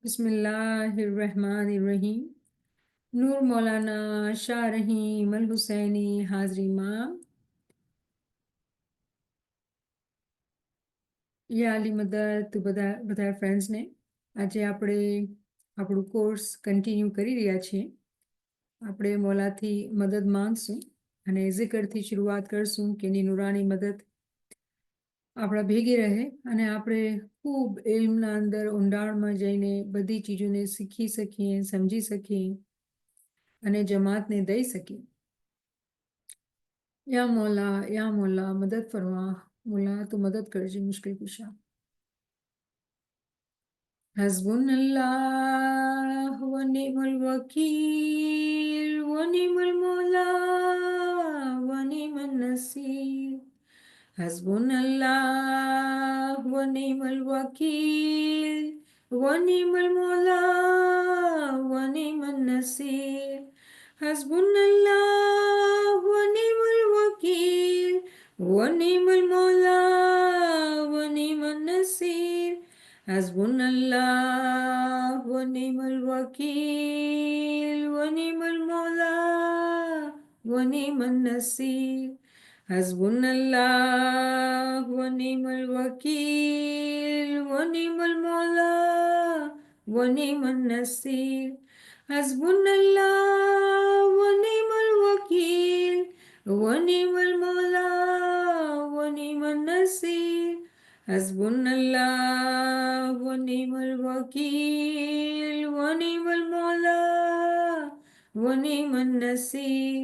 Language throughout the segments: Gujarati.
बिस्मिल्लाहिर्रहमानिर्रहीम। नूर मौलाना शाह रहीम अल हुसैनी हाजरीમાં યા અલી મદદ બધા ફ્રેન્ડ્સને આજે આપણે આપણું કોર્સ કન્ટિન્યુ કરી રહ્યા છીએ. આપણે મૌલાથી મદદ માંગશું અને ઝિકરથી શરૂઆત કરશું કે એની નુરાની મદદ આપણા ભેગી રહે અને આપણે ખૂબ ઇલ્મના અંદર ઊંડાણમાં જઈને બધી ચીજોને શીખી શકીએ, સમજી શકીએ અને જમાતને દઈ શકીએ. યા મૌલા મદદ ફરમા. मौला तो मदद करजे मुश्किल कुशा. हस्बुनल्लाह व निअमल वकील व निअमल मौला व निअमन नसीर. हस्बुनल्लाह व निअमल वकील व निअमल मौला व निअमन नसीर. हस्बुनल्लाह व निअमल वकील ونعم المولى ونعم النصير. حسبنا الله ونعم الوكيل ونعم المولى ونعم النصير. حسبنا الله ونعم الوكيل ونعم المولى ونعم النصير. حسبنا الله ونعم الوكيل ونعم المولى ونعم النصير. حسبنا الله ونعم الوكيل ونعم المولى ونعم النصير.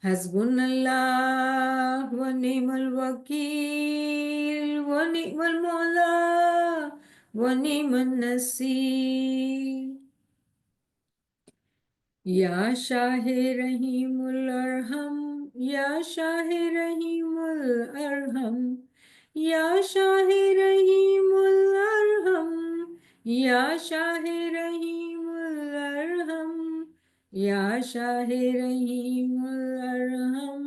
حسبنا الله ونعم الوكيل ونعم المولى ونعم النصير. या शाह रहीमुल अरहम या शाह रहीमुल अरहम या शाह रहीमुल अरहम या शाह रहीमुल अरहम या शाह रहीमुल अरहम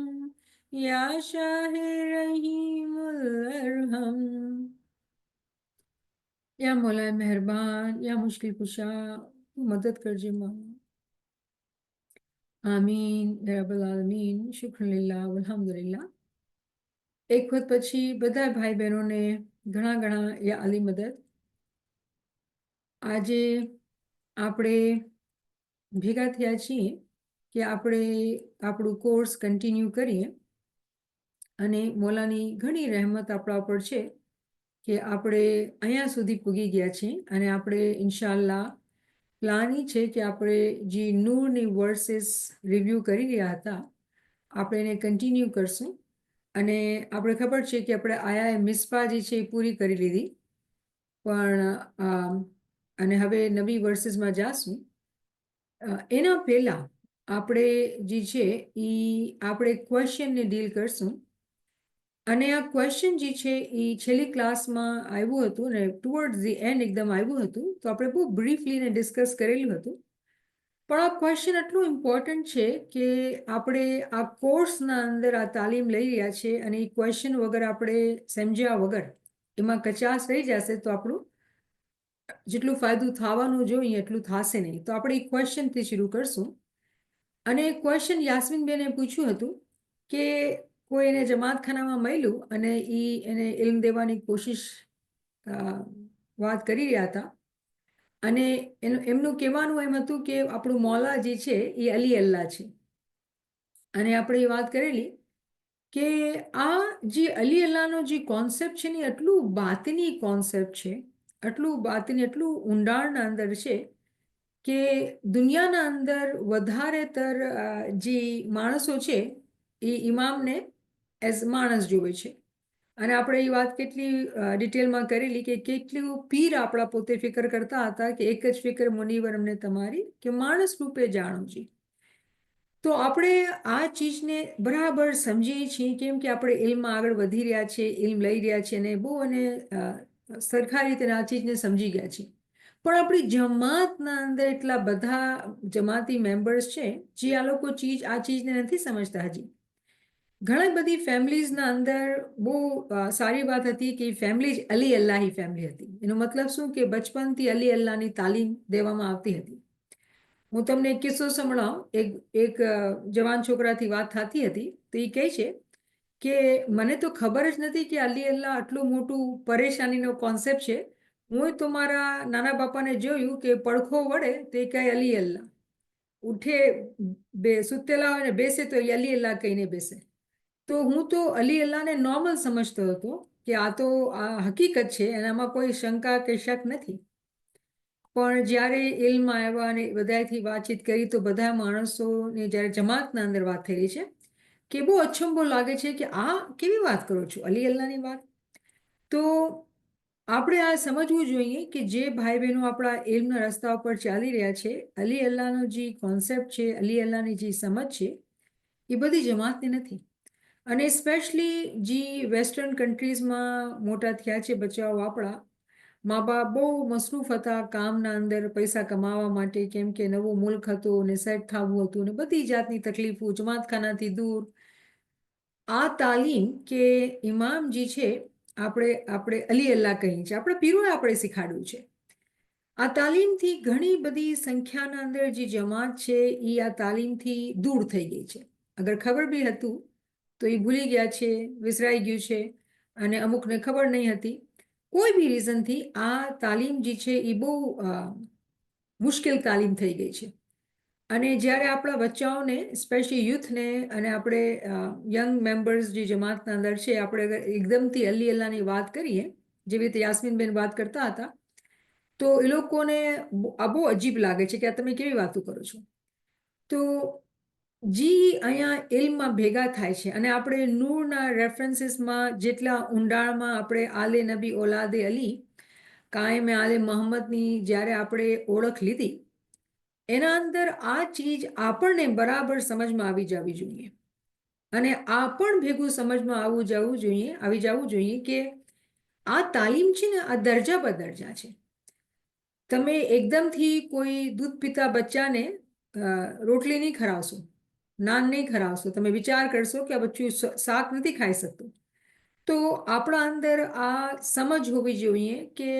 या शाह रहीमुल अरहम. या मौला मेहरबान या मुश्किल कुशा मदद करजे मौला. આમીન રબ્બલ આલમીન. શુક્રલિલ્લાહ અલ્હમ્દુલિલ્લાહ. એક વખત પછી બધા ભાઈ બહેનોને ઘણા યા અલી મદદ. આજે આપણે ભેગા થયા છીએ કે આપણે આપણું કોર્સ કન્ટિન્યુ કરીએ અને મૌલાની ઘણી રહેમત આપણા ઉપર છે કે આપણે અહીંયા સુધી પૂગી ગયા છીએ અને આપણે ઇન્શાઅલ્લાહ પ્લાન એ છે કે આપણે જે નૂરની વર્સિસ રિવ્યૂ કરી રહ્યા હતા આપણે એને કન્ટિન્યુ કરશું અને આપણે ખબર છે કે આપણે આયા મિસપા જે છે એ પૂરી કરી લીધી પણ અને હવે નવી વર્સિસમાં જાશું. એના પહેલાં આપણે જે છે એ આપણે ક્વેશ્ચનને ડીલ કરશું અને આ ક્વેશ્ચન જે છે એ છેલ્લી ક્લાસમાં આવ્યું હતું ને ટુવર્ડ્સ ધી એન્ડ એકદમ આવ્યું હતું તો આપણે બહુ બ્રીફલી એને ડિસ્કસ કરેલું હતું. પણ આ ક્વેશ્ચન એટલું ઇમ્પોર્ટન્ટ છે કે આપણે આ કોર્સના અંદર આ તાલીમ લઈ રહ્યા છે અને એ ક્વેશ્ચન વગર આપણે સમજ્યા વગર એમાં કચાશ રહી જશે તો આપણું જેટલું ફાયદો થવાનું જોઈએ એટલું થશે નહીં. તો આપણે એ ક્વેશ્ચનથી શરૂ કરશું અને ક્વેશ્ચન યાસ્મીનબેને પૂછ્યું હતું કે કોઈ એને જમાતખાનામાં મળ્યું અને એને ઇલ્મ દેવાની કોશિશ વાત કરી રહ્યા હતા અને એમનું કહેવાનું એમ હતું કે આપણું મૌલા જે છે એ અલી અલ્લાહ છે અને આપણે એ વાત કરેલી કે આ જે અલી અલ્લાહનો જે કોન્સેપ્ટ છે ને એટલું બાતિની કોન્સેપ્ટ છે, એટલું બાતિની, એટલું ઊંડાણના અંદર છે કે દુનિયાના અંદર વધારેતર જે માણસો છે એ ઇમામને એઝ માણસ જોવે છે અને આપણે એ વાત કેટલી ડિટેલમાં કરેલી કે કેટલું પીર આપણા પોતે ફિકર કરતા હતા કે એક જ ફિકર મુનીવર અમને તમારી કે માણસ રૂપે જાણો જી. તો આપણે આ ચીજને બરાબર સમજીએ છીએ કેમ કે આપણે ઇલ્મમાં આગળ વધી રહ્યા છીએ, ઇલ્મ લઈ રહ્યા છીએ અને બહુ અને સરખા રીતે આ ચીજને સમજી ગયા છીએ. પણ આપણી જમાતના અંદર એટલા બધા જમાતી મેમ્બર્સ છે જે આ ચીજને નથી સમજતા હજી. ઘણી બધી ફેમિલીઝના અંદર બહુ સારી વાત હતી કે ફેમિલી જ અલી અલ્લાહી ફેમિલી હતી. એનો મતલબ શું કે બચપનથી અલી અલ્લાહની તાલીમ દેવામાં આવતી હતી. હું તમને એક કિસ્સો સંભળાવું. એક જવાન છોકરાથી વાત થતી હતી તો એ કહે છે કે મને તો ખબર જ નથી કે અલી અલ્લાહ આટલું મોટું પરેશાનીનો કોન્સેપ્ટ છે. હું તો મારા નાના બાપાને જોયું કે પડખો વળે તે કહે અલી અલ્લાહ, ઉઠે સુતેલા હોય ને બેસે તો અલી અલ્લાહ કહીને બેસે. તો હું તો અલી અલ્લાહને નોર્મલ સમજતો હતો કે આ તો આ હકીકત છે અને આમાં કોઈ શંકા કે શક નથી. પણ જ્યારે ઇલ્મમાં આવ્યા અને બધાથી વાતચીત કરી તો બધા માણસોને જ્યારે જમાતના અંદર વાત થઈ રહી છે કે બહુ અચંબો લાગે છે કે આ કેવી વાત કરો છો, અલી અલ્લાહની વાત. તો આપણે આ સમજવું જોઈએ કે જે ભાઈ બહેનો આપણા ઇલ્મના રસ્તા ઉપર ચાલી રહ્યા છે, અલી અલ્લાહનો જે કોન્સેપ્ટ છે, અલી અલ્લાહની જે સમજ છે એ બધી જમાતની નથી. અને સ્પેશલી જે વેસ્ટર્ન કન્ટ્રીઝમાં મોટા થયા છે બચ્ચાઓ આપણા, મા બાપ બહુ મસરૂફ હતા કામના અંદર પૈસા કમાવા માટે, કેમ કે નવો મુલ્ક હતો ને સેટ થવું હતું ને બધી જાતની તકલીફો, જમાતખાનાથી દૂર. આ તાલીમ કે ઇમામ જે છે આપણે આપણે અલી અલ્લાહ કહીએ છીએ, આપણે પીરોએ આપણે શીખાડ્યું છે. આ તાલીમથી ઘણી બધી સંખ્યાના અંદર જે જમાત છે એ આ તાલીમથી દૂર થઈ ગઈ છે. અગર ખબર બી હતું તો એ ભૂલી ગયા છે, વિસરાઈ ગયું છે, અને અમુકને ખબર નહીં હતી. કોઈ બી રીઝનથી આ તાલીમ જે છે એ બહુ મુશ્કેલ તાલીમ થઈ ગઈ છે. અને જ્યારે આપણા બચ્ચાઓને, સ્પેશિયલી યુથને, અને આપણે યંગ મેમ્બર્સ જે જમાતના અંદર છે, આપણે અગર એકદમથી અલી અલ્લાહની વાત કરીએ જેવી રીતે યાસ્મીનબેન વાત કરતા હતા, તો એ લોકોને આ બહુ અજીબ લાગે છે કે આ તમે કેવી વાતો કરો છો. તો જી અહીંયા ઇલ્મમાં ભેગા થાય છે અને આપણે નૂરના રેફરન્સીસમાં જેટલા ઊંડાણમાં આપણે આલે નબી ઓલાદે અલી કાયમ આલે મોહમ્મદની જ્યારે આપણે ઓળખ લીધી, એના અંદર આ ચીજ આપણને બરાબર સમજમાં આવી જવી જોઈએ. અને આ પણ ભેગું સમજમાં આવી જવું જોઈએ કે આ તાલીમ છે ને આ દરજા બદરજા છે. તમે એકદમથી કોઈ દૂધ પીતા બચ્ચાને રોટલી નહીં ખરાવશો, નાન નહીં ખરાવશો, તમે વિચાર કરશો કે આ બચ્ચું શાક નથી ખાઈ શકતું. તો આપણા અંદર આ સમજ હોવી જોઈએ કે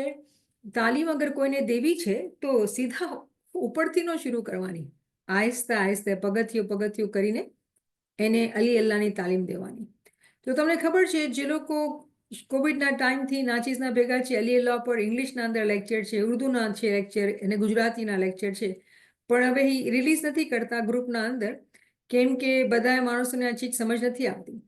તાલીમ અગર કોઈને દેવી છે તો સીધા ઉપરથી ન શરૂ કરવાની, આહિસ્તા આહિસ્તા પગથિયું પગથિયું કરીને એને અલી અલ્લાહની તાલીમ દેવાની. તો તમને ખબર છે જે લોકો કોવિડના ટાઈમથી નાચીસના ભેગા છે, અલી અલ્લાહ પર ઇંગ્લિશના અંદર લેક્ચર છે, ઉર્દુના છે લેક્ચર અને ગુજરાતીના લેક્ચર છે, પણ હવે એ રિલીઝ નથી કરતા ગ્રુપના અંદર, કેમ કે બધા માણસોને આ ચીજ સમજ નથી આવતી.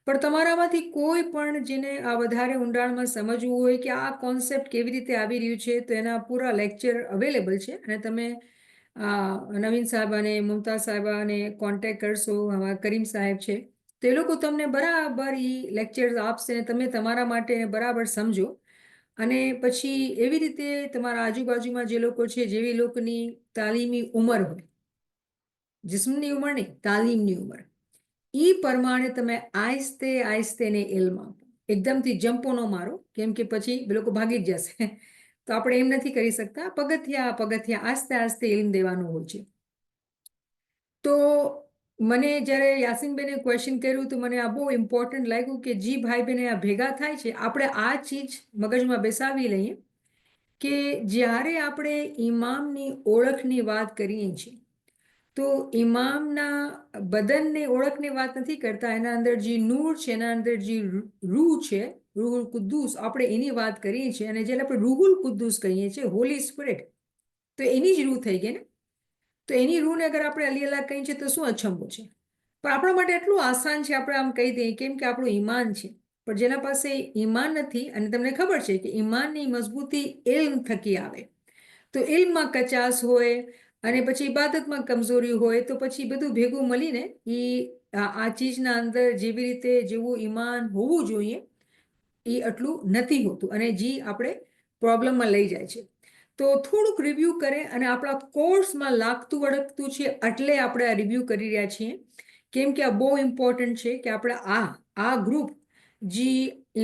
પણ તમારામાંથી કોઈ પણ જેને આ વધારે ઊંડાણમાં સમજવું હોય કે આ કોન્સેપ્ટ કેવી રીતે આવી રહ્યું છે, તો એના પૂરા લેક્ચર અવેલેબલ છે અને તમે નવીન સાહેબ અને મુમતાઝ સાહેબાને કોન્ટેક્ટ કરશો, કરીમ સાહેબ છે, તો એ લોકો તમને બરાબર એ લેક્ચર્સ આપશે અને તમે તમારા માટે બરાબર સમજો. અને પછી એવી રીતે તમારા આજુબાજુમાં જે લોકો છે, જેવી લોકોની તાલીમી ઉંમર હોય, જિસ્મની ઉંમર નહીં, તાલીમની ઉંમર, એ પ્રમાણે તમે આહિસ્તે આહિસ્તે ને ઇલ્મ આપો. એકદમથી જંપો ન મારો, કેમ કે પછી એ લોકો ભાગી જ જશે. તો આપણે એમ નથી કરી શકતા. પગથિયા પગથિયા આસ્તે આસ્તે ઇલ્મ દેવાનું હોય છે. તો મને જ્યારે યાસીનબેને ક્વેશ્ચન કર્યું તો મને આ બહુ ઇમ્પોર્ટન્ટ લાગ્યું કે જી ભાઈ બહેને આ ભેગા થાય છે, આપણે આ ચીજ મગજમાં બેસાવી લઈએ કે જ્યારે આપણે ઇમામની ઓળખની વાત કરીએ છીએ તો ઇમામના બદનની ઓળખની વાત નથી કરતા, એના અંદર જે નૂર છે, એના અંદર જે રૂહ છે, રૂહુલ કુદ્દુસ, આપણે એની વાત કરીએ છીએ. અને જેને આપણે રૂહુલ કુદ્દુસ કહીએ છીએ, હોલી સ્પિરિટ, તો એની જ રૂહ થઈ ગઈ ને. તો એની રૂહને અગર આપણે અલી અલ્લાહ કહીએ છીએ તો શું અચંબો છે. પણ આપણા માટે એટલું આસાન છે આપણે આમ કહી દઈએ, કેમ કે આપણું ઈમાન છે. પણ જેના પાસે ઈમાન નથી, અને તમને ખબર છે કે ઈમાનની મજબૂતી ઇલ્મ થકી આવે, તો ઇલ્મમાં કચાસ હોય અને પછી ઇબાદતમાં કમજોરી હોય તો પછી બધું ભેગું મળીને એ આ ચીજના અંદર જેવી રીતે જેવું ઈમાન હોવું જોઈએ એ આટલું નથી હોતું, અને જે આપણે પ્રોબ્લેમમાં લઈ જાય છે. તો થોડુંક રિવ્યૂ કરે, અને આપણા કોર્સમાં લાગતું વળગતું છે એટલે આપણે આ રિવ્યૂ કરી રહ્યા છીએ, કેમ કે આ બહુ ઇમ્પોર્ટન્ટ છે કે આપણે આ ગ્રુપ જે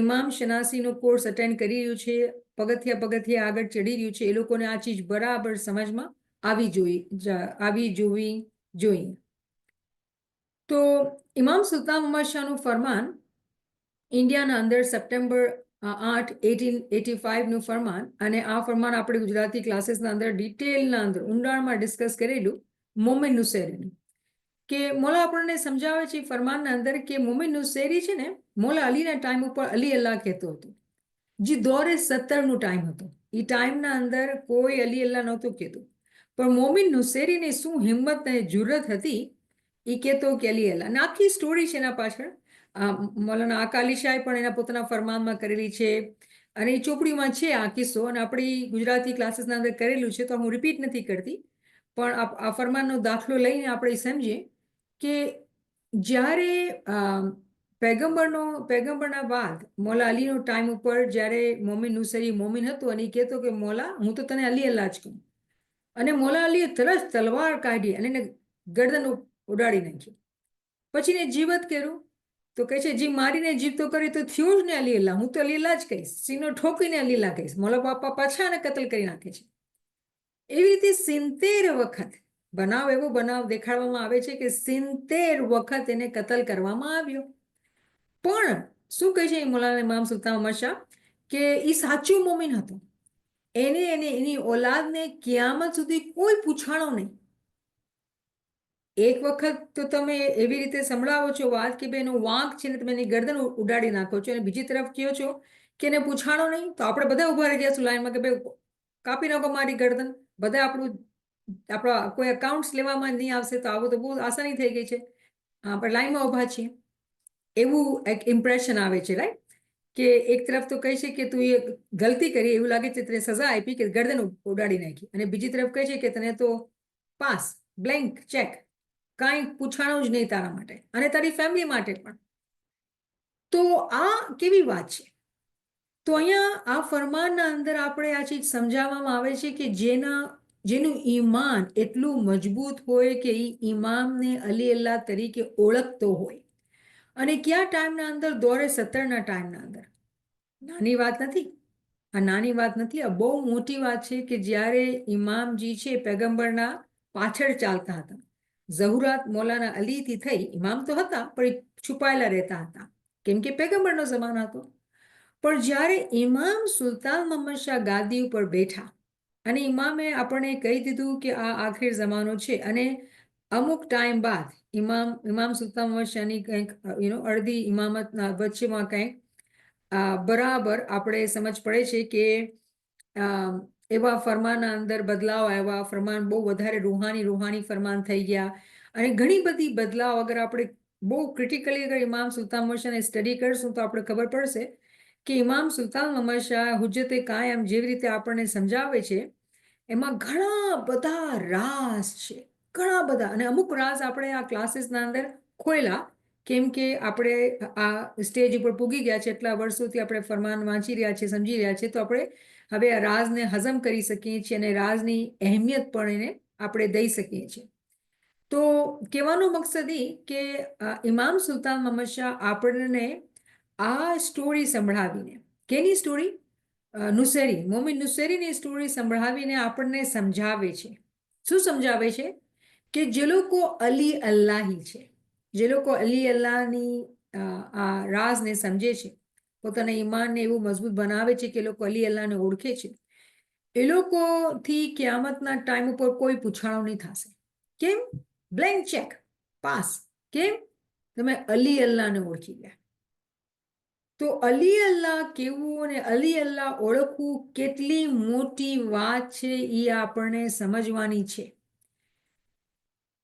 ઇમામ શનાસીનો કોર્સ અટેન્ડ કરી રહ્યું છે, પગથિયા પગથિયા આગળ ચડી રહ્યું છે, એ લોકોને આ ચીજ બરાબર સમજમાં આવી જોવી જોઈએ. તો ઇમામ સુલતાન મોહમ્મદ શાહનું ફરમાન ઇન્ડિયાના અંદર સપ્ટેમ્બર 8 1885નું ફરમાન, અને આ ફરમાન આપણે ગુજરાતી ક્લાસીસના અંદર ડિટેલના અંદર ઊંડાણમાં ડિસ્કસ કરેલું મોમિન નુસૈરીનું, કે મોલા આપણને સમજાવે છે ફરમાનના અંદર કે મોમિન નુસૈરી છે ને, મોલા અલીના ટાઈમ ઉપર અલી અલ્લાહ કહેતો હતો, જે દોરે 17નું ટાઈમ હતો. એ ટાઈમના અંદર કોઈ અલી અલ્લાહ નહોતું કહેતું, પણ મોમિન નુસૈરીને શું હિંમત અને જુરત હતી, એ કહેતો કે અલી અલ્લાહ. અને આખી સ્ટોરી છે એના પાછળ. મૌલાના આકા અલી શાહે પણ એના પોતાના ફરમાનમાં કરેલી છે, અને એ ચોપડીમાં છે આ કિસ્સો, અને આપણી ગુજરાતી ક્લાસીસના અંદર કરેલું છે, તો હું રિપીટ નથી કરતી. પણ આ ફરમાનનો દાખલો લઈને આપણે સમજીએ કે જ્યારે પેગમ્બરના બાદ મૌલા અલીનો ટાઈમ ઉપર જ્યારે મોમિન નુસૈરી મોમિન હતો, અને એ કહેતો કે મોલા હું તો તને અલી અલ્લાહ જ કહું, અને મૌલા અલીએ તરત તલવાર કાઢી અને એને ગરદન ઉડાડી નાખી. પછી ને જીવત કર્યું, તો કહે છે જી મારીને જીવ તો કરી તો થયું જ ને અલી અલ્લાહ, હું તો અલી અલ્લાહ જ કહીશ, સીનો ઠોકીને અલી અલ્લાહ કહીશ. મૌલા બાપા પાછા એને કતલ કરી નાખે છે. એવી રીતે 70 વખત એવો બનાવ દેખાડવામાં આવે છે કે 70 વખત એને કતલ કરવામાં આવ્યો. પણ શું કહે છે મૌલાના ઇમામ સુલતાન મોહમ્મદ શાહ કે એ સાચું મોમિન હતો. એની ઓલાદને કિયામત સુધી કોઈ પૂછાણો નહીં. એક વખત તો તમે એવી રીતે સંભળાવો છો વાત કે ભાઈ એનો વાંક છે ને તમે એની ગરદન ઉડાડી નાખો છો, અને બીજી તરફ કહો છો કે એને પૂછાણો નહીં, તો આપણે બધા ઉભા રહી જઈશું લાઈનમાં કે ભાઈ કાપી નાખો મારી ગરદન. બધા આપણા કોઈ અકાઉન્ટ્સ લેવામાં નહીં આવશે, તો આવું તો બહુ આસાની થઈ ગઈ છે, આપણે લાઈનમાં ઉભા છીએ એવું એક ઇમ્પ્રેશન આવે છે, રાઈટ? કે એક તરફ તો કહે છે કે તું એ ગલતી કરી, એવું લાગે છે તને સજા આપી કે ગરદન ઉડાડી નાખી, અને બીજી તરફ કહે છે કે તને તો પાસ, બ્લેન્ક ચેક, કાંઈ પૂછાણું જ નહીં તારા માટે અને તારી ફેમિલી માટે પણ. તો આ કેવી વાત છે? તો અહીંયા આ ફરમાનના અંદર આપણે આ ચીજ સમજાવવામાં આવે છે કે જેનું ઈમાન એટલું મજબૂત હોય કે એ ઇમામને અલી અલ્લાહ તરીકે ઓળખતો હોય, અને કયા ટાઈમના અંદર દોરે 17ના ટાઈમના અંદર. નાની વાત નથી આ, નાની વાત નથી, આ બહુ મોટી વાત છે કે જ્યારે ઇમામજી છે પેગમ્બરના પાછળ ચાલતા હતા. ઝહુરાત મૌલાના અલીથી થઈ, ઇમામ તો હતા પણ છુપાયેલા રહેતા હતા, કેમ કે પેગમ્બરનો જમાનો હતો. પણ જ્યારે ઇમામ સુલતાન મોહમ્મદ શાહ ગાદી ઉપર બેઠા, અને ઇમામે આપણને કહી દીધું કે આ આખિર જમાનો છે, અને અમુક ટાઈમ બાદ ઇમામ સુલતાન મોહમ્મદ શાહની કંઈક અડધી ઇમામતના વચ્ચેમાં કંઈક બરાબર આપણે સમજ પડે છે કે એવા ફરમાનના અંદર બદલાવ આવ્યા, ફરમાન બહુ વધારે રૂહાની ફરમાન થઈ ગયા, અને ઘણી બધી બદલાવ. અગર આપણે બહુ ક્રિટિકલી અગર ઇમામ સુલતાન મોહમ્મદ શાહને સ્ટડી કરશું તો આપણે ખબર પડશે કે ઇમામ સુલતાન મોહમ્મદ શાહ હુજ્જતે કાયમ જેવી રીતે આપણને સમજાવે છે, એમાં ઘણા બધા રાઝ છે, ઘણા બધા. અને અમુક રાઝ આપણે આ ક્લાસીસના અંદર ખોયલા, કેમ કે આપણે આ સ્ટેજ ઉપર પૂગી ગયા છે, એટલા વર્ષોથી આપણે ફરમાન વાંચી રહ્યા છીએ, સમજી રહ્યા છીએ, તો આપણે હવે આ રાજને હજમ કરી શકીએ છીએ, અને રાજની અહેમિયત પણ એને આપણે દઈ શકીએ છીએ. તો કહેવાનો મકસદ એ કે ઇમામ સુલતાન મોહમ્મદ શાહ આપણને આ સ્ટોરી સંભળાવીને, કેની સ્ટોરી? મોમિન નુસૈરીની સ્ટોરી સંભળાવીને આપણને સમજાવે છે. શું સમજાવે છે? કે જે લોકો અલી અલ્લાહી છે, જે લોકો અલી અલ્લાહની આ રાજને સમજે છે, પોતાના ઈમાનને એવું મજબૂત બનાવે છે કે લોકો અલી અલ્લાહને ઓળખે છે, એ લોકોથી ક્યામતના ટાઈમ ઉપર કોઈ પૂછાણો નહીં થશે. કેમ? Blank cheque, pass. કેમ? તમે અલી અલ્લાહને ઓળખી ગયા. તો અલી અલ્લાહ કેવું અને અલી અલ્લાહ ઓળખવું કેટલી મોટી વાત છે, એ આપણને સમજવાની છે.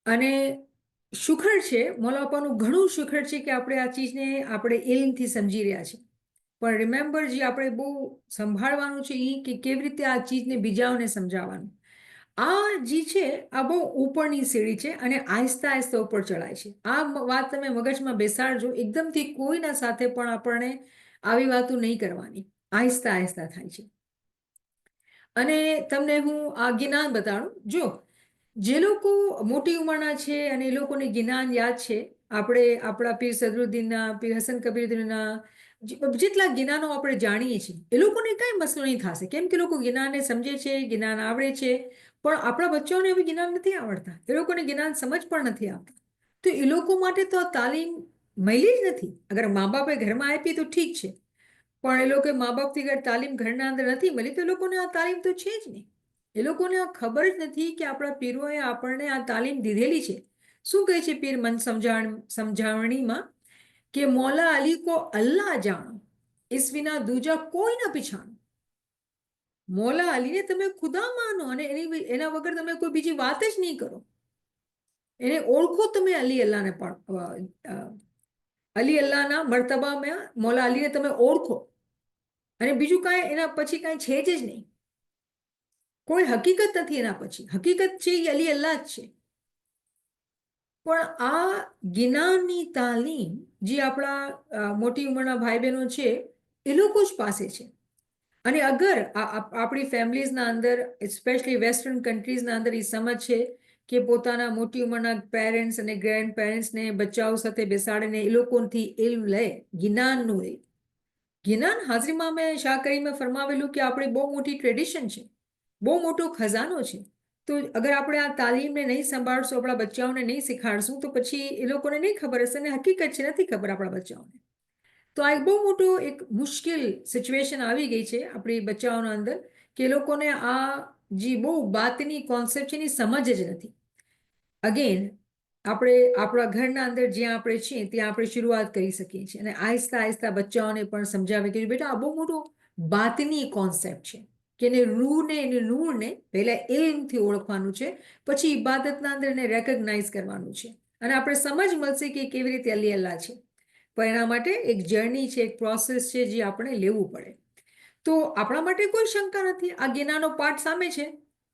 અને શુક્ર છે, મોલાપાનું ઘણું શુક્ર છે કે આપણે આ ચીજને આપણે ઇલ્મથી સમજી રહ્યા છીએ. પણ રિમેમ્બર, જે આપણે બહુ સંભાળવાનું છે એ કે કેવી રીતે આ ચીજને બીજાઓને સમજાવવાનું. આ જે છે આ બહુ ઉપરની સીડી છે, અને આહિસ્તા આહિસ્તા ઉપર ચડાય છે. આ વાત તમે મગજમાં બેસાડજો, એકદમથી કોઈના સાથે પણ આપણને આવી વાતો નહીં કરવાની, આહિસ્તા આહિસ્તા થાય છે. અને તમને હું આ જ્ઞાન બતાડું. જો જે લોકો મોટી ઉંમરના છે અને એ લોકોને જ્ઞાન યાદ છે, આપણે આપણા પીર સદરુદ્દીનના, પીર હસન કબીરના જેટલા જ્ઞાનો આપણે જાણીએ છીએ, એ લોકોને કાંઈ મસલો નહીં થશે, કેમ કે લોકો જ્ઞાનને સમજે છે, જ્ઞાન આવડે છે. પણ આપણા બચ્ચાઓને હવે જ્ઞાન નથી આવડતા, એ લોકોને જ્ઞાન સમજ પણ નથી આવતા. તો એ લોકો માટે તો આ તાલીમ મળી જ નથી. અગર મા બાપે ઘરમાં આપી તો ઠીક છે, પણ એ લોકો મા બાપથી અગર તાલીમ ઘરના અંદર નથી મળી તો એ લોકોને આ તાલીમ તો છે જ નહીં. એ લોકોને આ ખબર જ નથી કે આપણા પીરોએ આપણને આ તાલીમ દીધેલી છે. શું કહે છે પીર મન સમજાવણીમાં કે મૌલા અલી કો અલ્લાહ જાણો, ઇસ વિના દૂજા કોઈ ના પીછાણો. મૌલા અલીને તમે ખુદા માનો અને એના વગર તમે કોઈ બીજી વાત જ નહીં કરો. એને ઓળખો તમે અલી અલ્લાહને પણ અલી અલ્લાહના મર્તબામાં મૌલા અલીને તમે ઓળખો, અને બીજું કાંઈ એના પછી કાંઈ છે જ નહીં. કોઈ હકીકત નથી એના પછી. હકીકત છે એ અલી અલ્લાહ જ છે. પણ આ જ્ઞાનની તાલીમ જે આપણા મોટી ઉંમરના ભાઈ બહેનો છે એ લોકો જ પાસે છે. અને અગર આપણી ફેમિલીઝના અંદર સ્પેશિયલી વેસ્ટર્ન કન્ટ્રીઝના અંદર એ સમજ છે કે પોતાના મોટી ઉંમરના પેરેન્ટ્સ અને ગ્રેન્ડ પેરેન્ટ્સને બચ્ચાઓ સાથે બેસાડીને એ લોકોથી ઇલ્મ લે, જ્ઞાનનું લે. જ્ઞાન હાજરીમાં મેં શાહ કરીમે ફરમાવેલું કે આપણી બહુ મોટી ટ્રેડિશન છે, બહુ મોટો ખજાનો છે. તો અગર આપણે આ તાલીમને નહીં સંભાળશું, આપણા બચ્ચાઓને નહીં શીખાડશું તો પછી એ લોકોને નહીં ખબર હશે અને હકીકત છે નથી ખબર આપણા બચ્ચાઓને. તો આ એક બહુ મોટો એક મુશ્કેલ સિચ્યુએશન આવી ગઈ છે આપણી બચ્ચાઓના અંદર કે એ લોકોને આ જે બહુ બાતની કોન્સેપ્ટ છે એની સમજ જ નથી. અગેન આપણે આપણા ઘરના અંદર જ્યાં આપણે છીએ ત્યાં આપણે શરૂઆત કરી શકીએ છીએ અને આહિસ્તા આહિસ્તા બચ્ચાઓને પણ સમજાવે કે બેટા આ બહુ મોટો બાતની કોન્સેપ્ટ છે કે એને રૂને એને નૂરને પહેલા એમથી ઓળખવાનું છે, પછી ઇબાદતના અંદર એને રેકગ્નાઇઝ કરવાનું છે અને આપણે સમજ મળશે કે કેવી રીતે અલી અલ્લાહ છે. પણ એના માટે એક જર્ની છે, એક પ્રોસેસ છે જે આપણે લેવું પડે. તો આપણા માટે કોઈ શંકા નથી. આ જ્ઞાનનો પાઠ સામે છે,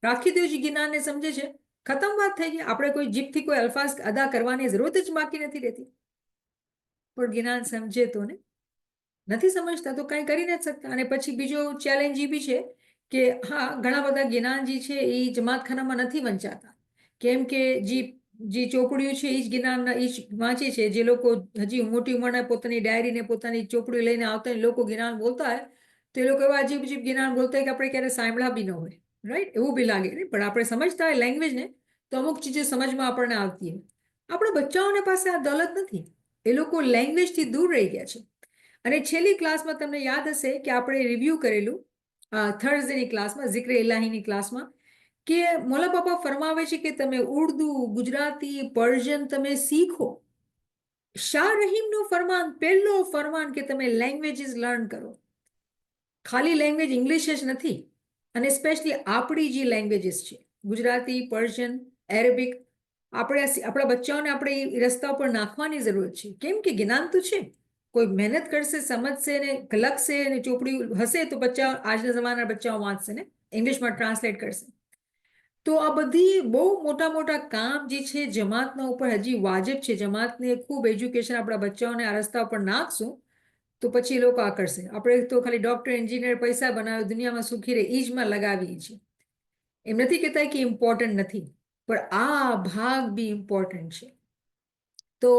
રાખી દો જે જ્ઞાનને સમજે છે, ખતમ વાત થઈ ગઈ. આપણે કોઈ જીભથી કોઈ અલ્ફાઝ અદા કરવાની જરૂરત જ બાકી નથી રહેતી. પણ જ્ઞાન સમજે તો ને, નથી સમજતા તો કાંઈ કરી નથી શકતા. અને પછી બીજો ચેલેન્જ એ બી છે કે હા, ઘણા બધા જ્ઞાન જે છે એ જમાતખાનામાં નથી વંચાતા, કેમ કે જે ચોપડીઓ છે એ જ જ્ઞાનના એ જ વાંચે છે. જે લોકો હજી મોટી ઉંમરના પોતાની ડાયરીને પોતાની ચોપડીઓ લઈને આવતા લોકો જ્ઞાન બોલતા હોય તો એ લોકો એવા અજીબ અજીબ જ્ઞાન બોલતા હોય કે આપણે ક્યારે સાંભળ્યા બી ન હોય. રાઈટ, એવું બી લાગે ને. પણ આપણે સમજતા હોય લેંગ્વેજને તો અમુક ચીજો સમજમાં આપણને આવતી હોય. આપણા બચ્ચાઓને પાસે આ દોલત નથી. એ લોકો લેંગ્વેજથી દૂર રહી ગયા છે. અને છેલ્લી ક્લાસમાં તમને યાદ હશે કે આપણે રિવ્યૂ કરેલું થર્સડેની ક્લાસમાં, ઝિક્ર ઇલાહીની ક્લાસમાં, કે મૌલા બાપા ફરમાવે છે કે તમે ઉર્દુ, ગુજરાતી, પર્શિયન તમે શીખો. શાહ રહીમનું ફરમાન, પહેલો ફરમાન કે તમે લેંગ્વેજીસ લર્ન કરો. ખાલી લેંગ્વેજ ઇંગ્લિશ જ નથી, અને સ્પેશિયલી આપણી જે લેંગ્વેજીસ છે ગુજરાતી, પર્શિયન, એરેબિક, આપણા બચ્ચાઓને આપણે એ રસ્તા ઉપર નાખવાની જરૂર છે. કેમ કે જ્ઞાન તો છે, કોઈ મહેનત કરશે, સમજશે ને લખશે અને ચોપડી હશે તો બચ્ચા આજના જમાનાના બચ્ચાઓ વાંચશે ને ઇંગ્લિશમાં ટ્રાન્સલેટ કરશે. તો આ બધી બહુ મોટા મોટા કામ જે છે જમાતના ઉપર હજી વાજિબ છે. જમાતને ખૂબ એજ્યુકેશન આપણા બચ્ચાઓને આ રસ્તા ઉપર નાખશું તો પછી એ લોકો આકર્ષે. આપણે તો ખાલી ડોક્ટર, એન્જિનિયર, પૈસા બનાવે, દુનિયામાં સુખી રહે એ જમાં લગાવીએ છીએ. એમ નથી કહેતા કે ઇમ્પોર્ટન્ટ નથી, પણ આ ભાગ બી ઇમ્પોર્ટન્ટ છે. તો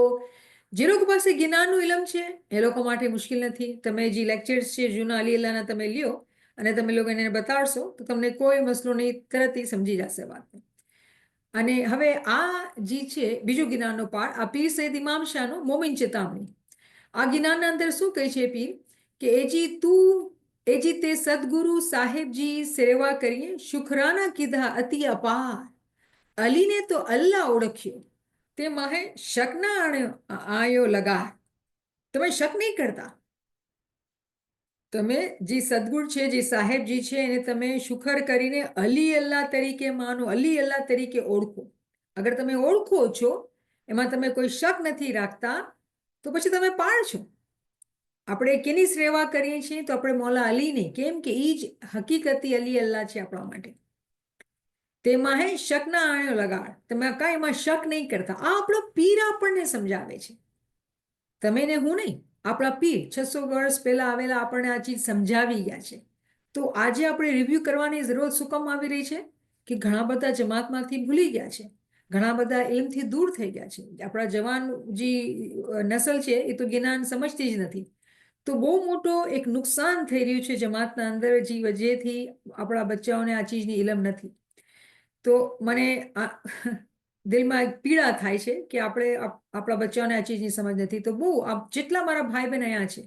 જે લોકો પાસે જ્ઞાનનું ઇલમ છે એ લોકો માટે મુશ્કેલ નથી. તમે જે લેક્ચર્સ છે જૂના અલી અલ્લાહના તમે લ્યો અને તમે લોકો એને બતાડશો તો તમને કોઈ મસલો નહીં, તરત સમજી જશે વાત. અને હવે આ જે છે બીજું જ્ઞાનનો પાઠ, આ પીર સૈયદ ઇમામ શાહનો મોમિન ચેતાવણી. આ જ્ઞાનના અંદર શું કહે છે પીર કે એજી તે સદગુરુ સાહેબજી સેવા કરીએ, શુકરાના કીધા અતિ અપાર. અલીને તો અલ્લાહ ઓળખ્યો, તે માહે શકના આયો લગાર. તમે શક નહીં કરતા, તમે જે સદગુણ છે, જે સાહેબજી છે એને તમે શુકર કરીને અલી અલ્લાહ તરીકે માનો, અલી અલ્લાહ તરીકે ઓળખો. અગર તમે ઓળખો છો, એમાં તમે કોઈ શક નથી રાખતા, તો પછી તમે પાર છો. આપણે કેની સેવા કરીએ છીએ તો આપણે મૌલા અલીને, કેમ કે એ જ હકીકતી અલી અલ્લાહ છે આપણા માટે. તેમાં હે શકના આણ્યો લગાડ, તમે કાંઈ એમાં શક નહીં કરતા. આ આપણો પીર આપણને સમજાવે છે, તમે ને હું નહીં. આપણા પીર 600 વર્ષ પહેલા આવેલા આપણને આ ચીજ સમજાવી ગયા છે. તો આજે આપણે રિવ્યૂ કરવાની જરૂર શું કામ આવી રહી છે કે ઘણા બધા જમાતમાંથી ભૂલી ગયા છે, ઘણા બધા એમથી દૂર થઈ ગયા છે. આપણા જવાન જે નસલ છે એ તો જ્ઞાન સમજતી જ નથી. તો બહુ મોટો એક નુકસાન થઈ રહ્યું છે જમાતના અંદર, જે વજહથી આપણા બચ્ચાઓને આ ચીજની ઇલમ નથી. તો મને દિલમાં એક પીડા થાય છે કે આપણે આપણા બચ્ચાઓને આ ચીજની સમજ નથી. તો બહુ જેટલા મારા ભાઈ બહેન અહીંયા છે,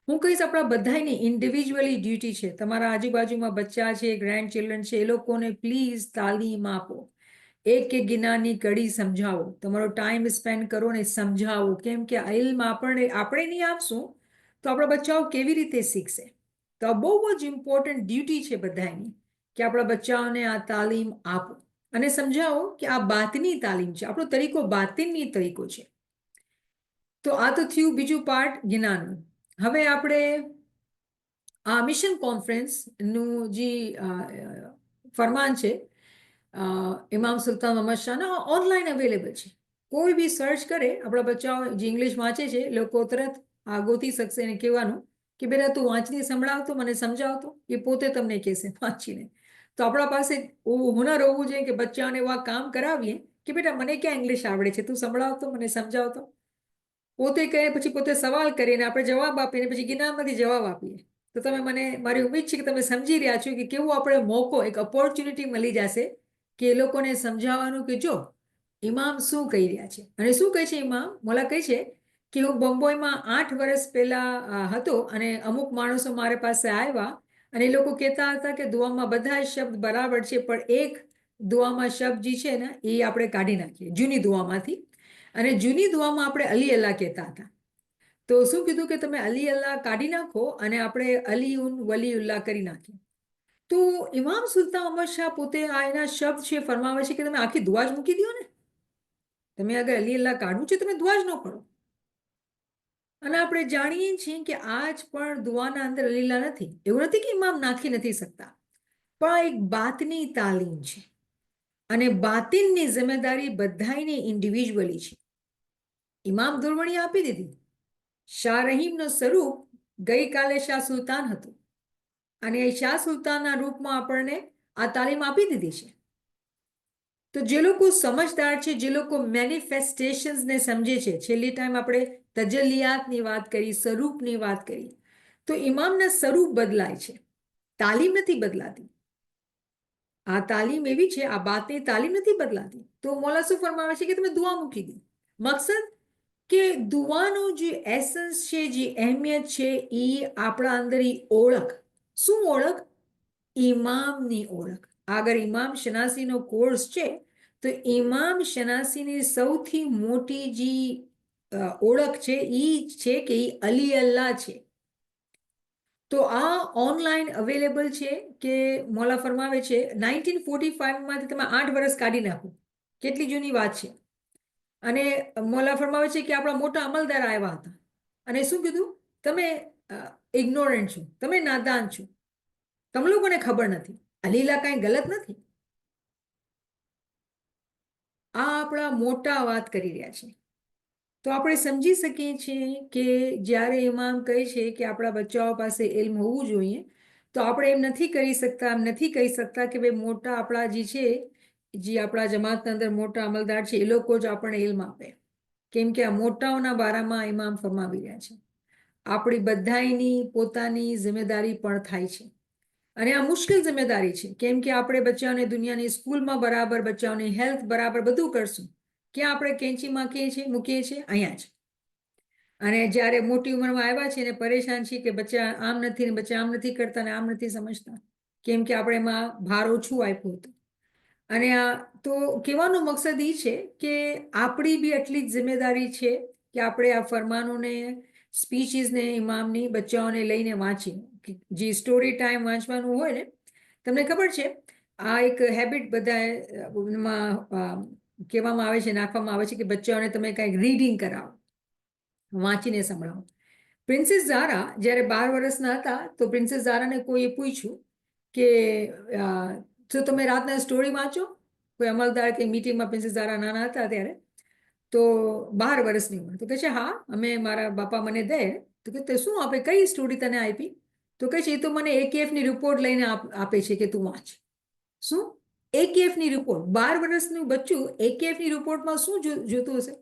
હું કહીશ આપણા બધાની ઇન્ડિવિજ્યુઅલી ડ્યુટી છે. તમારા આજુબાજુમાં બચ્ચા છે, ગ્રેન્ડ ચિલ્ડ્રન છે, એ લોકોને પ્લીઝ તાલીમ આપો. એક એક જ્ઞાનની કડી સમજાવો. તમારો ટાઈમ સ્પેન્ડ કરો ને સમજાવો. કેમ કે આ ઇલ્મ આપણે નહીં આપશું તો આપણા બચ્ચાઓ કેવી રીતે શીખશે? તો આ બહુ જ ઇમ્પોર્ટન્ટ ડ્યુટી છે બધાની કે આપણા બચ્ચાઓને આ તાલીમ આપો અને સમજાવો કે આ બાતની તાલીમ છે. આપણો તરીકો બાતિનની તરીકો છે. તો આ તો થયું બીજું પાર્ટ જ્ઞાનનું. હવે આપણે આ મિશન કોન્ફરન્સનું જે ફરમાન છે ઇમામ સુલતાન મોહમ્મદ શાહના, ઓનલાઈન અવેલેબલ છે. કોઈ બી સર્ચ કરે, આપણા બચ્ચાઓ જે ઇંગ્લિશ વાંચે છે લોકો તરત આ ગોતી શકશે અને કહેવાનું કે બેટા તું વાંચીને સંભળાવતો, મને સમજાવતો. એ પોતે તમને કહેશે વાંચીને. તો આપણા પાસે હુનર હોવું જોઈએ કે બચ્ચાઓને એવા કામ કરાવીએ કે બેટા મને ક્યાં ઇંગ્લિશ આવડે છે, તું સંભળાવતો, મને સમજાવતો. પોતે કહે પછી પોતે સવાલ કરીને આપણે જવાબ આપીને પછી જ્ઞાનમાંથી જવાબ આપીએ. તો તમે મને, મારી ઉમ્મીદ છે કે તમે સમજી રહ્યા છો કે કેવો આપણે મોકો, એક ઓપોર્ચ્યુનિટી મળી જશે કે એ લોકોને સમજાવવાનું કે જો ઇમામ શું કહી રહ્યા છે. અને શું કહે છે ઇમામ? મોલા કહે છે કે હું બોમ્બેમાં 8 વર્ષ પહેલા હતો અને અમુક માણસો મારી પાસે આવ્યા અને એ લોકો કહેતા હતા કે દુઆમાં બધા શબ્દ બરાબર છે, પણ એક દુઆમાં શબ્દ જે છે ને એ આપણે કાઢી નાખીએ જૂની દુઆમાંથી. અને જૂની દુઆમાં આપણે અલી અલ્લાહ કહેતા હતા. તો શું કીધું કે તમે અલી અલ્લાહ કાઢી નાખો અને આપણે અલીઉન વલીઉલ્લાહ કરી નાખીએ. તો ઇમામ સુલતાન અહમદ શાહ પોતે આ એના શબ્દ છે ફરમાવે છે કે તમે આખી દુઆ જ મૂકી દો ને. તમે અગર અલી અલ્લાહ કાઢવું છે તમે દુઆ જ ન પઢો. અને આપણે જાણીએ છીએ કે આજ પણ દુઆના અંદર અલી અલ્લાહ નથી. એવું નથી કે ઇમામ નાખી નથી શકતા, પણ એક બાતની તાલીમ છે અને બાતિનની જિમ્મેદારી બધાની ઇન્ડિવિજ્યુઅલી છે. ઇમામ દુરવણી આપી દીધી. શાહ રહીમનું સ્વરૂપ ગઈકાલે શાહ સુલતાન હતું અને શાહ સુલતાનના રૂપમાં આપણને આ તાલીમ આપી દીધી છે. તો જે લોકો સમજદાર છે, જે લોકો મેનિફેસ્ટેશન્સને સમજે છે, છેલ્લી ટાઈમ આપણે તજલ્લિયાતની વાત કરી, સ્વરૂપની વાત કરી, તો ઇમામના સ્વરૂપ બદલાય છે, તાલીમ નથી બદલાતી. આ તાલીમ એવી છે, આ બાતની તાલીમ નથી બદલાતી. તો મોલા શું ફરમાવે છે કે તમે દુઆ મૂકી દો. મકસદ કે દુઆનો જે એસન્સ છે, જે અહેમિયત છે, એ આપણા અંદર ઓળખ. શું ઓળખ? ઇમામની ઓળખ. આગળ ઇમામ શનાસીનો કોર્સ છે તો ઇમામ શનાસીની સૌથી મોટી જે ઓળખ છે એ છે કે એ અલી અલ્લાહ છે. તો આ ઓનલાઈન અવેલેબલ છે કે મોલા ફરમાવે છે 1945માંથી તમે 8 વર્ષ કાઢી નાખો, કેટલી જૂની વાત છે. અને મોલા ફરમાવે છે કે આપણા મોટા અમલદાર આવ્યા હતા અને શું કીધું? તમે ઇગ્નોરન્ટ છો, તમે નાદાન છો, તમે લોકોને ખબર નથી. અલીલા કાંઈ ગલત નથી. આ આપણા મોટા વાત કરી રહ્યા છે. તો આપણે સમજી શકીએ છીએ કે જ્યારે ઇમામ કહે છે કે આપણા બચ્ચાઓ પાસે ઇલ્મ હોવું જોઈએ, તો આપણે એમ નથી કરી શકતા, એમ નથી કહી શકતા કે ભાઈ મોટા આપણા જે છે, જે આપણા જમાતના અંદર મોટા અમલદાર છે, એ લોકો જ આપણને ઇલ્મ આપે. કેમ કે આ મોટાઓના બારામાં ઇમામ ફરમાવી રહ્યા છે. આપણી બધાની પોતાની જિમ્મેદારી પણ થાય છે અને આ મુશ્કેલ જિમ્મેદારી છે. કેમ કે આપણે બચ્ચાઓને દુનિયાની સ્કૂલમાં બરાબર, બચ્ચાઓની હેલ્થ બરાબર બધું કરશું. ક્યાં આપણે કેંચી મૂકીએ છીએ? અહીંયા જ. અને જ્યારે મોટી ઉંમરમાં આવ્યા છે ને પરેશાન છીએ કે બચ્ચા આમ નથી ને બચ્ચા આમ નથી કરતા ને આમ નથી સમજતા, કેમ કે આપણે એમાં ભાર ઓછું આપ્યું હતું. અને આ તો કહેવાનો મકસદ એ છે કે આપણી બી એટલી જ જિમ્મેદારી છે કે આપણે આ ફરમાનોને, સ્પીચીસને ઇમામની બચ્ચાઓને લઈને વાંચીએ. જે સ્ટોરી ટાઈમ વાંચવાનું હોય ને, તમને ખબર છે આ એક હેબિટ બધા કહેવામાં આવે છે, નાખવામાં આવે છે કે બચ્ચાઓને તમે કંઈક રીડિંગ કરાવો, વાંચીને સંભળાવો. પ્રિન્સેસ ઝારા જ્યારે 12 વર્ષના હતા તો પ્રિન્સેસ ઝારાને કોઈએ પૂછ્યું કે જો તમે રાતના સ્ટોરી વાંચો? કોઈ અમલદાર કે મીટિંગમાં પ્રિન્સેસ ઝારા નાના હતા ત્યારે, તો 12 વર્ષની ઉંમર. તો કહે છે હા, અમે મારા બાપા મને દે. તો કે શું આપે, કઈ સ્ટોરી તને આપી? તો કહે છે એ તો મને એકેએફની રિપોર્ટ લઈને આપે છે કે તું વાંચ. શું? એકેએફની રિપોર્ટ? 12 વર્ષનું બચ્ચું એકેએફની રિપોર્ટમાં શું જોતું હશે?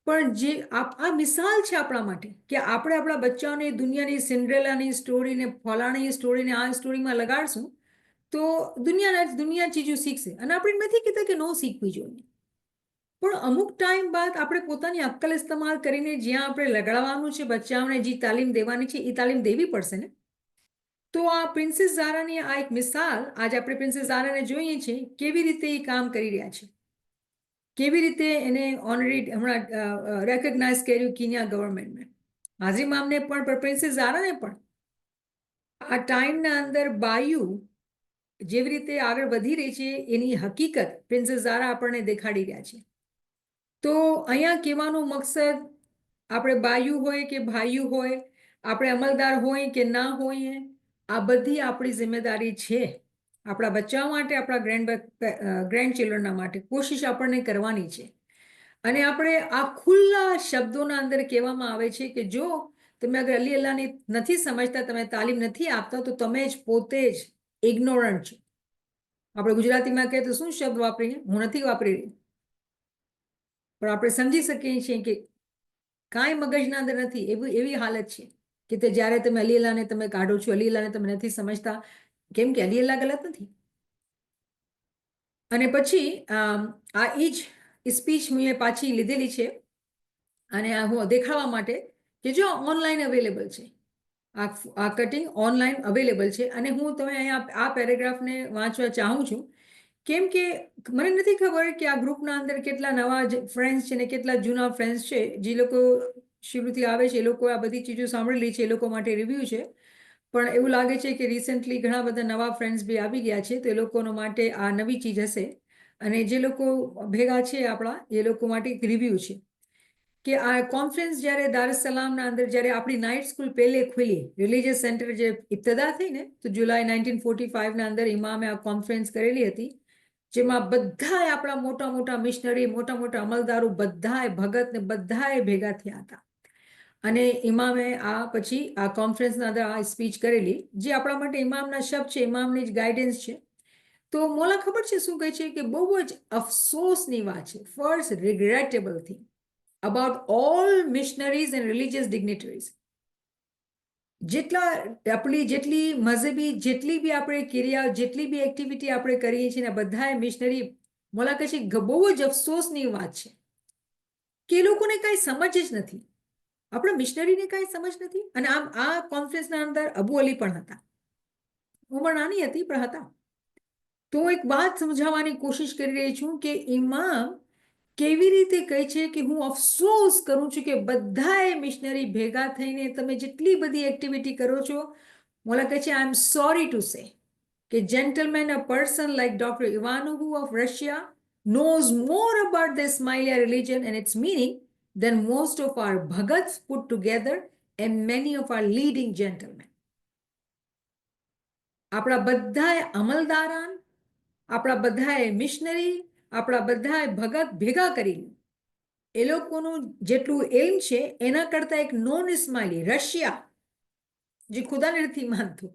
પણ જે આ મિસાલ છે આપણા માટે કે આપણે આપણા બચ્ચાઓને દુનિયાની સિન્ડ્રેલાની સ્ટોરીને, ફલાણી સ્ટોરીને આ સ્ટોરીમાં લગાડશું તો દુનિયા ચીજો શીખશે. અને આપણે નથી કહેતા કે ન શીખવી જોઈએ, પણ અમુક ટાઈમ બાદ આપણે પોતાની અક્કલ ઇસ્તેમાલ કરીને જ્યાં આપણે લગાડવાનું છે બચ્ચાઓને જે તાલીમ દેવાની છે એ તાલીમ દેવી પડશે ને. તો આ પ્રિન્સેસ ઝારાની આ એક મિસાલ આજે આપણે પ્રિન્સેસ ઝારાને જોઈએ છીએ કેવી રીતે એ કામ કરી રહ્યા છે, કેવી રીતે એને ઓનરી હમણાં રેકોગ્નાઇઝ કર્યું કિનિયા ગવર્મેન્ટને, હાજી મામને પણ પ્રિન્સેસ ઝારાને પણ આ ટાઈમના અંદર બાયુ જેવી રીતે આગળ વધી રહી છે એની હકીકત પ્રિન્સેસ ઝારા આપણને દેખાડી રહ્યા છે. તો અહીંયા કહેવાનો મકસદ આપણે બાયુ હોય કે ભાઈયું હોય, આપણે અમલદાર હોય કે ના હોઈએ, આ બધી આપણી જિમ્મેદારી છે. આપણા બચ્ચાઓ માટે, આપણા ગ્રેન્ડ ચિલ્ડ્રનના માટે કોશિશ આપણને કરવાની છે. અને આપણે આ ખુલ્લા શબ્દોના અંદર કહેવામાં આવે છે કે જો તમે અગર અલી અલ્લાહની નથી સમજતા, તમે તાલીમ નથી આપતા, તો તમે જ પોતે જ ઇગ્નોરન્ટ છો. આપણે ગુજરાતીમાં કહીએ તો શું શબ્દ વાપરીએ, હું નથી વાપરી રહી, પણ આપણે સમજી શકીએ છીએ કે કાંઈ મગજના અંદર નથી, એવી હાલત છે કે તે જ્યારે તમે અલી અલ્લાહને તમે કાઢો છો, અલી અલ્લાહને તમે નથી સમજતા, કેમ કે અલી અલ્લાહ ગલત નથી. અને પછી આ એ જ સ્પીચ મેં પાછી લીધેલી છે અને હું દેખાડવા માટે કે જો ઓનલાઈન અવેલેબલ છે, આ કટિંગ ઓનલાઈન અવેલેબલ છે. અને હું તમે અહીંયા આ પેરેગ્રાફને વાંચવા ચાહું છું કેમ કે મને નથી ખબર કે આ ગ્રુપના અંદર કેટલા નવા ફ્રેન્ડ્સ છે ને કેટલા જૂના ફ્રેન્ડ્સ છે જે લોકો શરૂથી આવે છે, એ લોકો આ બધી ચીજો સાંભળેલી છે, એ લોકો માટે રિવ્યૂ છે. પણ એવું લાગે છે કે રિસેન્ટલી ઘણા બધા નવા ફ્રેન્ડ્સ બી આવી ગયા છે, તો એ લોકો માટે આ નવી ચીજ હશે. અને જે લોકો ભેગા છે આપણા, એ લોકો માટે એક રિવ્યૂ છે કે આ કોન્ફરન્સ જ્યારે દારુસલામના અંદર જ્યારે આપણી નાઇટ સ્કૂલ પહેલે ખુલી, રિલિજિયસ સેન્ટર જે ઇબ્તદા થઈ ને, તો જુલાઈ 1945ના અંદર ઇમામે આ કોન્ફરન્સ કરેલી હતી, જેમાં બધાએ આપણા મોટા મોટા મિશનરી, મોટા મોટા અમલદારો, બધાએ ભગત ને બધાએ ભેગા થયા હતા. અને ઇમામે આ પછી આ કોન્ફરન્સના અંદર આ સ્પીચ કરેલી, જે આપણા માટે ઇમામના શબ્દ છે, ઇમામની જ ગાઈડન્સ છે. તો મોલા ખબર છે શું કહે છે કે બહુ જ અફસોસની વાત છે, first regrettable thing about all missionaries and religious dignitaries. જેટલા આપણી જેટલી મઝહબી જેટલી બી આપણે ક્રિયા, જેટલી બી એક્ટિવિટી આપણે કરીએ છીએ ને બધાએ મિશનરી, મોલા કહે છે બહુ જ અફસોસની વાત છે કે એ લોકોને કાંઈ સમજ જ નથી, આપણા મિશનરીને કાંઈ સમજ નથી. અને આ કોન્ફરન્સના અંદર અબુ અલી પણ હતા, ઉંમર નાની હતી પણ હતા. તો એક વાત સમજાવવાની કોશિશ કરી રહી છું કે ઇમામ કેવી રીતે કહે છે કે હું અફસોસ કરું છું કે બધાએ મિશનરી ભેગા થઈને તમે જેટલી બધી એક્ટિવિટી કરો છો, મોલા કહે છે આઈ એમ સોરી ટુ સે કે gentleman, a person like doctor Ivanov of Russia knows more about the Ismailia religion and its meaning than most of our bhagats put together and many of our leading gentlemen. આપણા બધાએ અમલદારાન, આપણા બધાએ મિશનરી, આપણા બધાએ ભગત ભેગા કરી એ લોકોનું જેટલું એમ છે એના કરતા એક નોન ઇસ્માઇલી રશિયા જે ખુદાને નથી માનતું,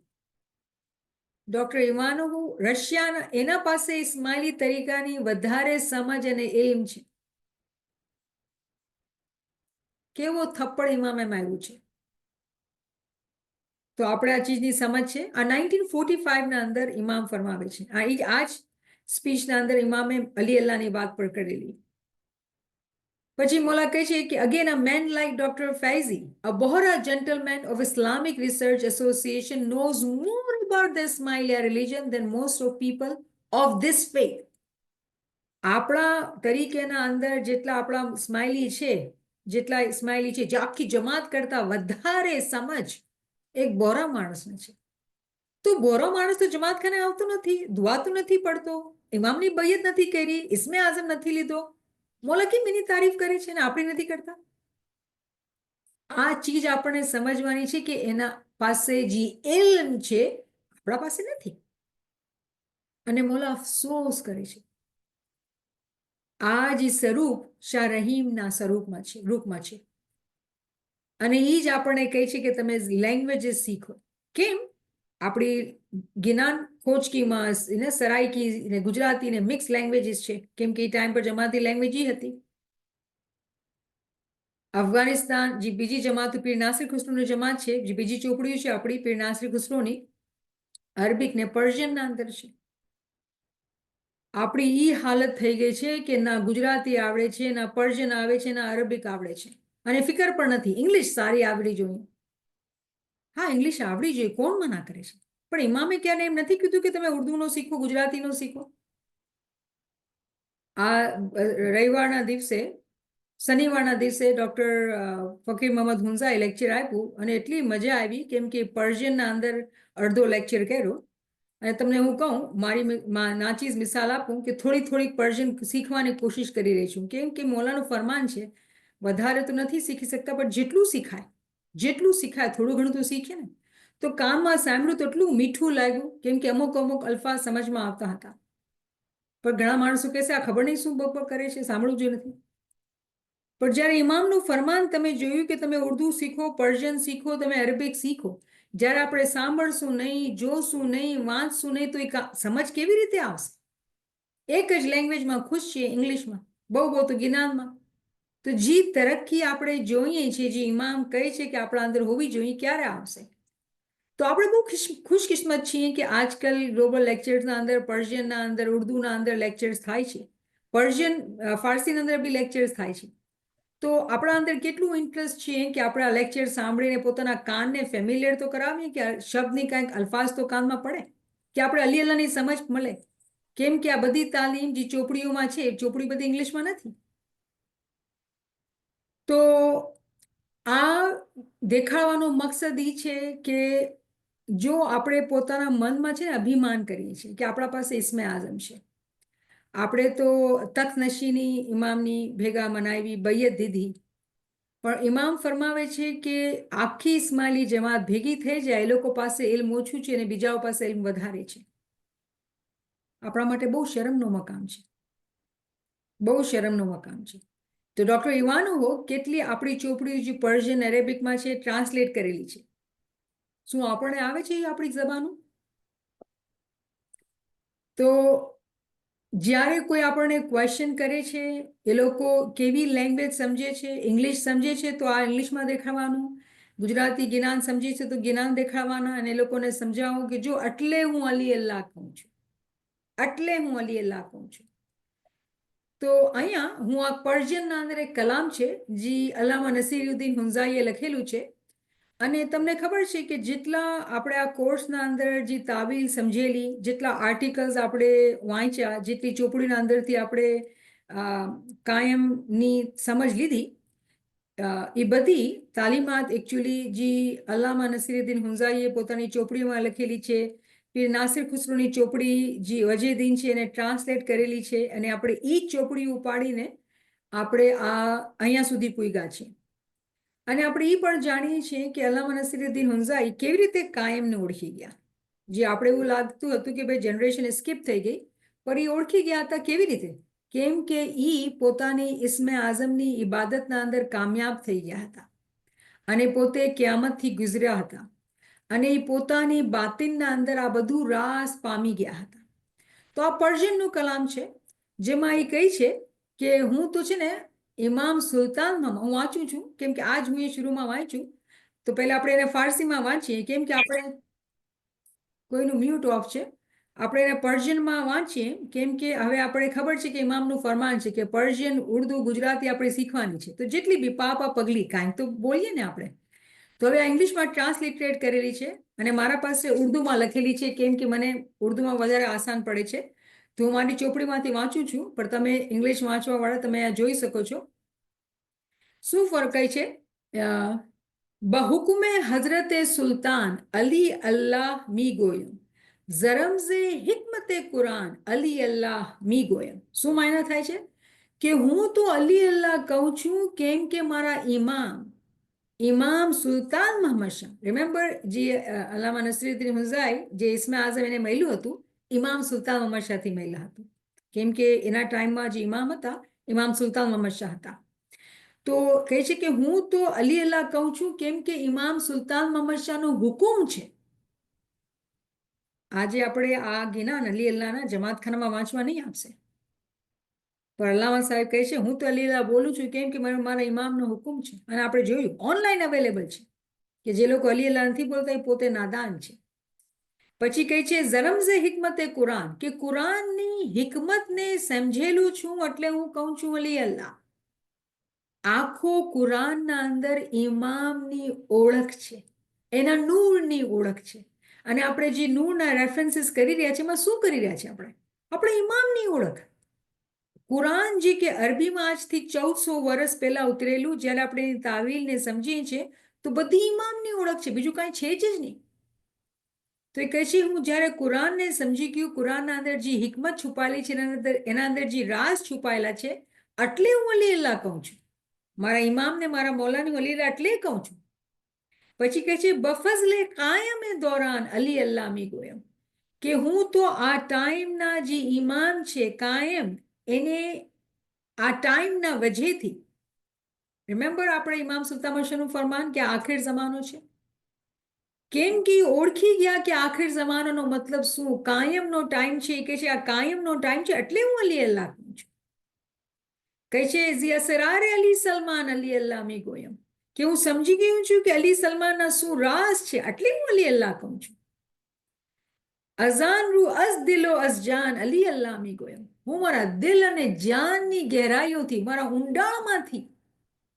ડોક્ટર ઇવાનોવ રશિયાના, એના પાસે ઇસ્માઇલી તરીકાની વધારે સમજ અને એમ છે. કેવો થપ્પડ ઇમામે માર્યું છે. તો આપણે આ ચીજની સમજ છે. આ 1945ના અંદર ઇમામ ફરમાવે છે, આ જ સ્પીચના અંદર ઇમામે અલી અલ્લાહની વાત પર કરેલી. પછી મોલા કહે છે કે again a man like doctor Faizi, a Bohra gentleman of Islamic research association knows more about the Ismailia religion than most of people of this faith. આપણા તરીકેના અંદર જેટલા આપણા ઇસ્માઇલી છે, જેટલા ઇસ્માઇલી છે, જે આખી જમાત કરતા વધારે સમજ એક બોરા માણસને છે. તો બોરો માણસ તો જમાત ખાને આવતો નથી, દુઆ તો નથી પડતો, ઇમામની બૈયત નથી કરી, ઇસ્મે આઝમ નથી લીધો, મોલા કેમ એની તારીફ કરે છે ને આપણે નથી કરતા? આ ચીજ આપણને સમજવાની છે કે એના પાસે જે ઇલ્મ છે આપણા પાસે નથી. અને મોલા અફસોસ કરે છે. આ જે સ્વરૂપ શાહ રહીમના સ્વરૂપમાં છે, રૂપમાં છે. અને એ જ આપણને કહે છે કે તમે લેંગ્વેજીસ શીખો. કેમ? આપણી જ્ઞાન ખોજકીમાં સરાઈકી ને ગુજરાતી ને મિક્સ લેંગ્વેજીસ છે, કેમ કે એ ટાઈમ પર જમાતી લેંગ્વેજ એ હતી. અફઘાનિસ્તાન જે બીજી જમાત પીર નાસિર ખુસરોની જમાત છે, જે બીજી ચોપડીઓ છે આપણી પીર નાસિર ખુસરોની, અરબિક ને પર્શિયનના અંદર છે. આપણી ઈ હાલત થઈ ગઈ છે કે ના ગુજરાતી આવડે છે, ના પર્શિયન આવે છે, ના અરેબિક આવડે છે, અને ફિકર પણ નથી ઇંગ્લિશ સારી આવડી જોઈએ. હા, ઇંગ્લિશ આવડી જોઈએ, કોણ મના કરે છે? પણ ઇમામે ક્યારે એમ નથી કીધું કે તમે ઉર્દુનો શીખો, ગુજરાતીનો શીખો. આ રવિવારના દિવસે, શનિવારના દિવસે ડૉક્ટર ફકીર મોહમ્મદ હુંઝાએ લેક્ચર આપ્યું અને એટલી મજા આવી કેમ કે પર્શિયનના અંદર અડધો લેક્ચર કર્યો. અને તમને હું કહું, મારી નાચીજ મિસાલ આપું કે થોડી થોડીક પર્શિયન શીખવાની કોશિશ કરી રહી છું, કેમ કે મૌલાનું ફરમાન છે વધારે તો નથી શીખી શકતા, પણ જેટલું શીખાય થોડું ઘણું તો શીખે ને. તો કામમાં સાંભળ્યું તો એટલું મીઠું લાગ્યું, કેમ કે અમુક અમુક અલ્ફાઝ સમજમાં આવતા હતા. પણ ઘણા માણસો કહેશે આ ખબર નહીં શું બકબક કરે છે, સાંભળવું જોઈએ નથી. પણ જ્યારે ઇમામનું ફરમાન તમે જોયું કે તમે ઉર્દુ શીખો, પર્શિયન શીખો, તમે અરેબિક શીખો, જ્યારે આપણે સાંભળશું નહીં, જોશું નહીં, વાંચશું નહીં, તો એ સમજ કેવી રીતે આવશે? એક જ લેંગ્વેજમાં ખુશ છીએ, ઇંગ્લિશમાં, બહુ તો જ્ઞાનમાં. તો જે તરક્કી આપણે જોઈએ છીએ, જે ઇમામ કહે છે કે આપણા અંદર હોવી જોઈએ, ક્યારે આવશે? તો આપણે બહુ ખુશકિસ્મત છીએ કે આજકાલ ગ્લોબલ લેક્ચર્સના અંદર, પર્શિયનના અંદર, ઉર્દુના અંદર લેક્ચર્સ થાય છે, પર્શિયન ફારસીના અંદર બી લેક્ચર્સ થાય છે. તો આપણા અંદર કેટલું ઇન્ટરેસ્ટ છે કે આપણે આ લેક્ચર સાંભળીને પોતાના કાનને ફેમિલિયર તો કરાવીએ કે શબ્દની કાંઈક અલ્ફાઝ તો કાનમાં પડે, કે આપણે અલી અલ્લાહની સમજ મળે. કેમ કે આ બધી તાલીમ જે ચોપડીઓમાં છે, ચોપડી બધી ઇંગ્લિશમાં નથી. તો આ દેખાડવાનો મકસદ એ છે કે જો આપણે પોતાના મનમાં છે ને અભિમાન કરીએ છીએ કે આપણા પાસે ઇસ્મે આઝમ છે, આપણે તો તખનશીની ઇમામની ભેગા મનાવી, બૈયત દીધી, પણ ઇમામ ફરમાવે છે કે આખી ઇસ્માઇલી જમાત ભેગી થઈ જાય, એ લોકો પાસે ઇલ્મ ઓછું છે અને બીજાઓ પાસે ઇલ્મ વધારે છે. આપણા માટે બહુ શરમનો મકામ છે, બહુ શરમનો મકામ છે. તો ડૉક્ટર ઇવાનોવો કેટલી આપણી ચોપડીઓ જે પર્શિયન અરેબિકમાં છે ટ્રાન્સલેટ કરેલી છે. શું આપણને આવે છે આપણી જબાનું? તો જ્યારે કોઈ આપણને ક્વેશ્ચન કરે છે, એ લોકો કેવી લેંગ્વેજ સમજે છે, ઇંગ્લિશ સમજે છે તો આ ઇંગ્લિશમાં દેખાડવાનું, ગુજરાતી જ્ઞાન સમજે છે તો જ્ઞાન દેખાડવાના, અને એ લોકોને સમજાવું કે જો એટલે હું અલી અલ્લાહ કહું છું, એટલે હું અલી અલ્લાહ કહું છું. તો અહીંયા હું આ પર્શિયનના અંદર એક કલામ છે જે અલ્લામા નસીરુદ્દીન હુંઝાઈએ લખેલું છે. અને તમને ખબર છે કે જેટલા આપણે આ કોર્સના અંદર જે તાવીલ સમજેલી, જેટલા આર્ટિકલ્સ આપણે વાંચ્યા, જેટલી ચોપડીના અંદરથી આપણે કાયમની સમજ લીધી, એ બધી તાલીમાત એકચ્યુઅલી જે અલ્લામા નસીરુદ્દીન હુંઝાઈએ પોતાની ચોપડીમાં લખેલી છે. પીર નાસિર ખુસરોની ચોપડી જે વજેદીન છે એને ટ્રાન્સલેટ કરેલી છે, અને આપણે એ ચોપડી ઉપાડીને આપણે આ અહીંયા સુધી પૂગ્યા છે. અને આપણે એ પણ જાણીએ છીએ કે અલ્લામા નસીરુદ્દીન હુંઝાઈ કેવી રીતે કાયમને ઓળખી ગયા. જે આપણે એવું લાગતું હતું કે ભાઈ જનરેશન સ્કીપ થઈ ગઈ, પણ એ ઓળખી ગયા હતા. કેવી રીતે? કેમ કે એ પોતાની ઇસ્મે આઝમની ઇબાદતના અંદર કામયાબ થઈ ગયા હતા, અને પોતે ક્યામતથી ગુજર્યા હતા, અને એ પોતાની બાતિનના અંદર આ બધું રાસ પામી ગયા હતા. તો આ પર્શિયનનું કલામ છે, જેમાં એ કહે છે કે હું તો છે ને ઇમામ સુલતાનમાં, હું વાંચું છું કેમ કે આજ હું એ શરૂમાં વાંચ્યું, તો પહેલા આપણે એને ફારસીમાં વાંચીએ કેમ કે આપણે કોઈનું મ્યુટ ઓફ છે. આપણે એને પર્શિયનમાં વાંચીએ કેમ કે હવે આપણે ખબર છે કે ઇમામનું ફરમાન છે કે પર્શિયન, ઉર્દુ, ગુજરાતી આપણે શીખવાની છે. તો જેટલી બી પાપા પગલી કાંઈ તો બોલીએ ને આપણે. તો હવે આ ઇંગ્લિશમાં ટ્રાન્સલિટરેટ કરેલી છે અને મારા પાસે ઉર્દુમાં લખેલી છે, કેમ કે મને ઉર્દુમાં વધારે આસાન પડે છે. તો હું મારી ચોપડીમાંથી વાંચું છું, પણ તમે ઇંગ્લિશ વાંચવાવાળા તમે આ જોઈ શકો છો. શું ફરક છે? બહુકુમે હઝરતે સુલ્તાન અલી અલ્લાહ મી ગોયમ, ઝરમઝે હિકમતે કુરાન અલી અલ્લાહ મી ગોયમ. શું માયના થાય છે? કે હું તો અલી અલ્લાહ કહું છું કેમ કે મારા ઇમામ સુલતાન મોહમ્મદ શાહ, રિમેમ્બર જે અલ્લામા નસીરુદ્દીન હુંઝાઈ જે ઇસ્મે આઝમ એને મળ્યું હતું, ઇમામ સુલતાન મોહમ્મદ શાહથી મળ્યા હતું, કેમ કે એના ટાઈમમાં જે ઇમામ હતા ઇમામ સુલતાન મોહમ્મદ શાહ હતા. તો કહે છે કે હું તો અલી અલ્લાહ કહું છું કેમ કે ઇમામ સુલતાન મોહમ્મદ શાહનો હુકુમ છે. આજે આપણે આ જ્ઞાન અલી અલ્લાહના જમાતખાનામાં વાંચવા નહીં આપશે, પણ અલ્લામા સાહેબ કહે છે હું તો અલી અલ્લાહ બોલું છું કેમ કે મારા ઇમામનો હુકુમ છે. અને આપણે જોયું ઓનલાઈન અવેલેબલ છે કે જે લોકો અલી અલ્લાહ નથી બોલતા એ પોતે નાદાન છે. પછી કહે છે જન્મ સે હિકમતે કુરાન, કે કુરાનની હિકમતને સમજેલું છું એટલે હું કહું છું અલી અલ્લાહ. આખો કુરાનના અંદર ઇમામની ઓળખ છે, એના નૂરની ઓળખ છે. અને આપણે જે નૂરના રેફરન્સીસ કરી રહ્યા છીએ એમાં શું કરી રહ્યા છીએ આપણે ઇમામની ઓળખ. કુરાન જે કે અરબીમાં આજથી 1400 વર્ષ પહેલા ઉતરેલું, જ્યારે આપણે એની તાવીલને સમજીએ છીએ તો બધી ઇમામની ઓળખ છે, બીજું કાંઈ છે જ નહીં. તો એ કહે છે હું જ્યારે કુરાનને સમજી ગયું, કુરાનના અંદર જે હિકમત છુપાયેલી છે એના અંદર જે રાઝ છુપાયેલા છે, એટલે હું અલી અલ્લાહ કહું છું. મારા ઇમામને મારા મૌલાની અલી અલ્લાહ એટલે કહું છું. પછી કહે છે બફઝલે કાયમે દોરાન અલી અલ્લાહ મી ગોયમ, કે હું તો આ ટાઈમના જે ઇમામ છે કાયમ, એને આ ટાઈમના વજહથી, રિમેમ્બર આપણે ઇમામ સુલ્તાન મશનું ફરમાન કે આખિર જમાનો છે, કેમ કે ઓળખી ગયા કે આખિર જમાનાનો મતલબ શું, કાયમનો ટાઈમ છે, કે છે આ કાયમનો ટાઈમ છે એટલે હું અલી અલ્લાહ કહું છું. કહે છે ઝી અસરાર અલી સલમાન અલી અલ્લાહ મી ગોયમ, કે હું સમજી ગયું છું કે અલી સલમાનના શું રાઝ છે એટલે હું અલી અલ્લાહ કહું છું. અઝાન રૂ અઝ દિલો અઝ જાન અલી અલ્લાહ મી ગોયમ, હું મારા દિલ અને જાનની ગહેરાઈઓથી, મારા ઊંડાણમાંથી,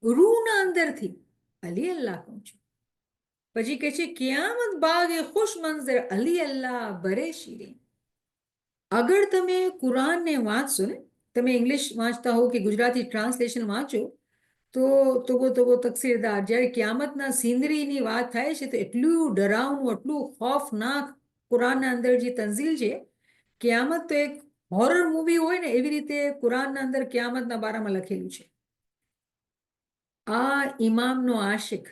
રૂહના અંદરથી અલી અલ્લાહ કહું છું. પછી કહે છે કિયામત બાગે ખુશ મંઝર અલી અલ્લાહ બરે શીરીન. અગર તમે કુરાનને વાંચશો ને, તમે ઇંગ્લિશ વાંચતા હો કે ગુજરાતી ટ્રાન્સલેશન વાંચો, તો તકસીરદાર, જ્યારે કિયામતના સિંદરીની વાત થાય છે તો એટલું ડરાવનું, એટલું ખૌફનાક કુરાનના અંદર જે તંઝીલ છે, કિયામત તો એક હોરર મૂવી હોય ને એવી રીતે કુરાનના અંદર કિયામતના બારામાં લખેલું છે. આ ઇમામનો આશિક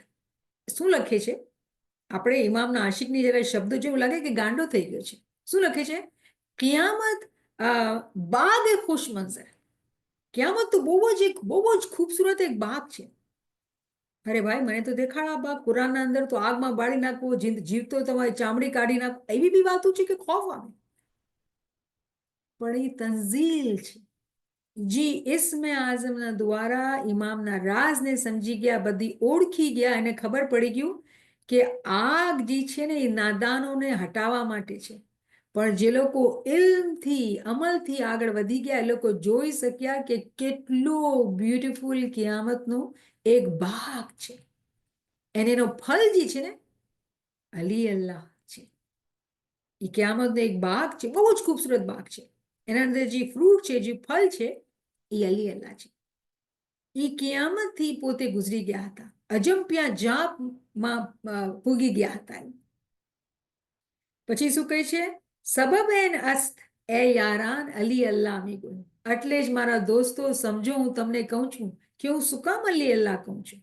શું લખે છે, આપણે ઇમામના આશિકની જરા શબ્દો જેવું લાગે કે ગાંડો થઈ ગયો છે. શું લખે છે? કિયામત બાગ એ ખુશ મંઝર, કિયામત તો બહુ જ ખૂબસૂરત એક બાગ છે. અરે ભાઈ મને તો દેખાડા બાગ, કુરાનના અંદર તો આગમાં બાળી નાખવો, જીવતો તમારી ચામડી કાઢી નાખવો, એવી બી વાતો છે કે ખૌફ આવે. પણ એ તંઝીલ છે. જી ઇસ્મે આઝમના દ્વારા ઇમામના રાજને સમજી ગયા, બધી ઓળખી ગયા, એને ખબર પડી ગયું કે આગ જે છે ને એ નાદાનોને હટાવવા માટે છે. પણ જે લોકો ઇલ્મથી, અમલથી આગળ વધી ગયા, એ લોકો જોઈ શક્યા કે કેટલો બ્યુટીફુલ કિયામતનો એક ભાગ છે, અને એનો ફલ જે છે ને અલી અલ્લાહ છે. એ કિયામતનો એક બાગ છે, બહુ જ ખૂબસૂરત બાગ છે. એના અંદર જે ફ્રૂટ છે, જે ફળ છે, એ અલી અલ્લાહ છે. એ કિયામતથી પોતે ગુજરી ગયા હતા, અજંપ્યા જાપમાં પૂગી ગયા હતા. પછી શું કહે છે? સબબ એન અસ્ત એ યારાન અલી અલ્લાહ મી ગુલ, એટલે જ મારા દોસ્તો સમજો હું તમને કહું છું કે હું શું કામ અલી અલ્લાહ કહું છું.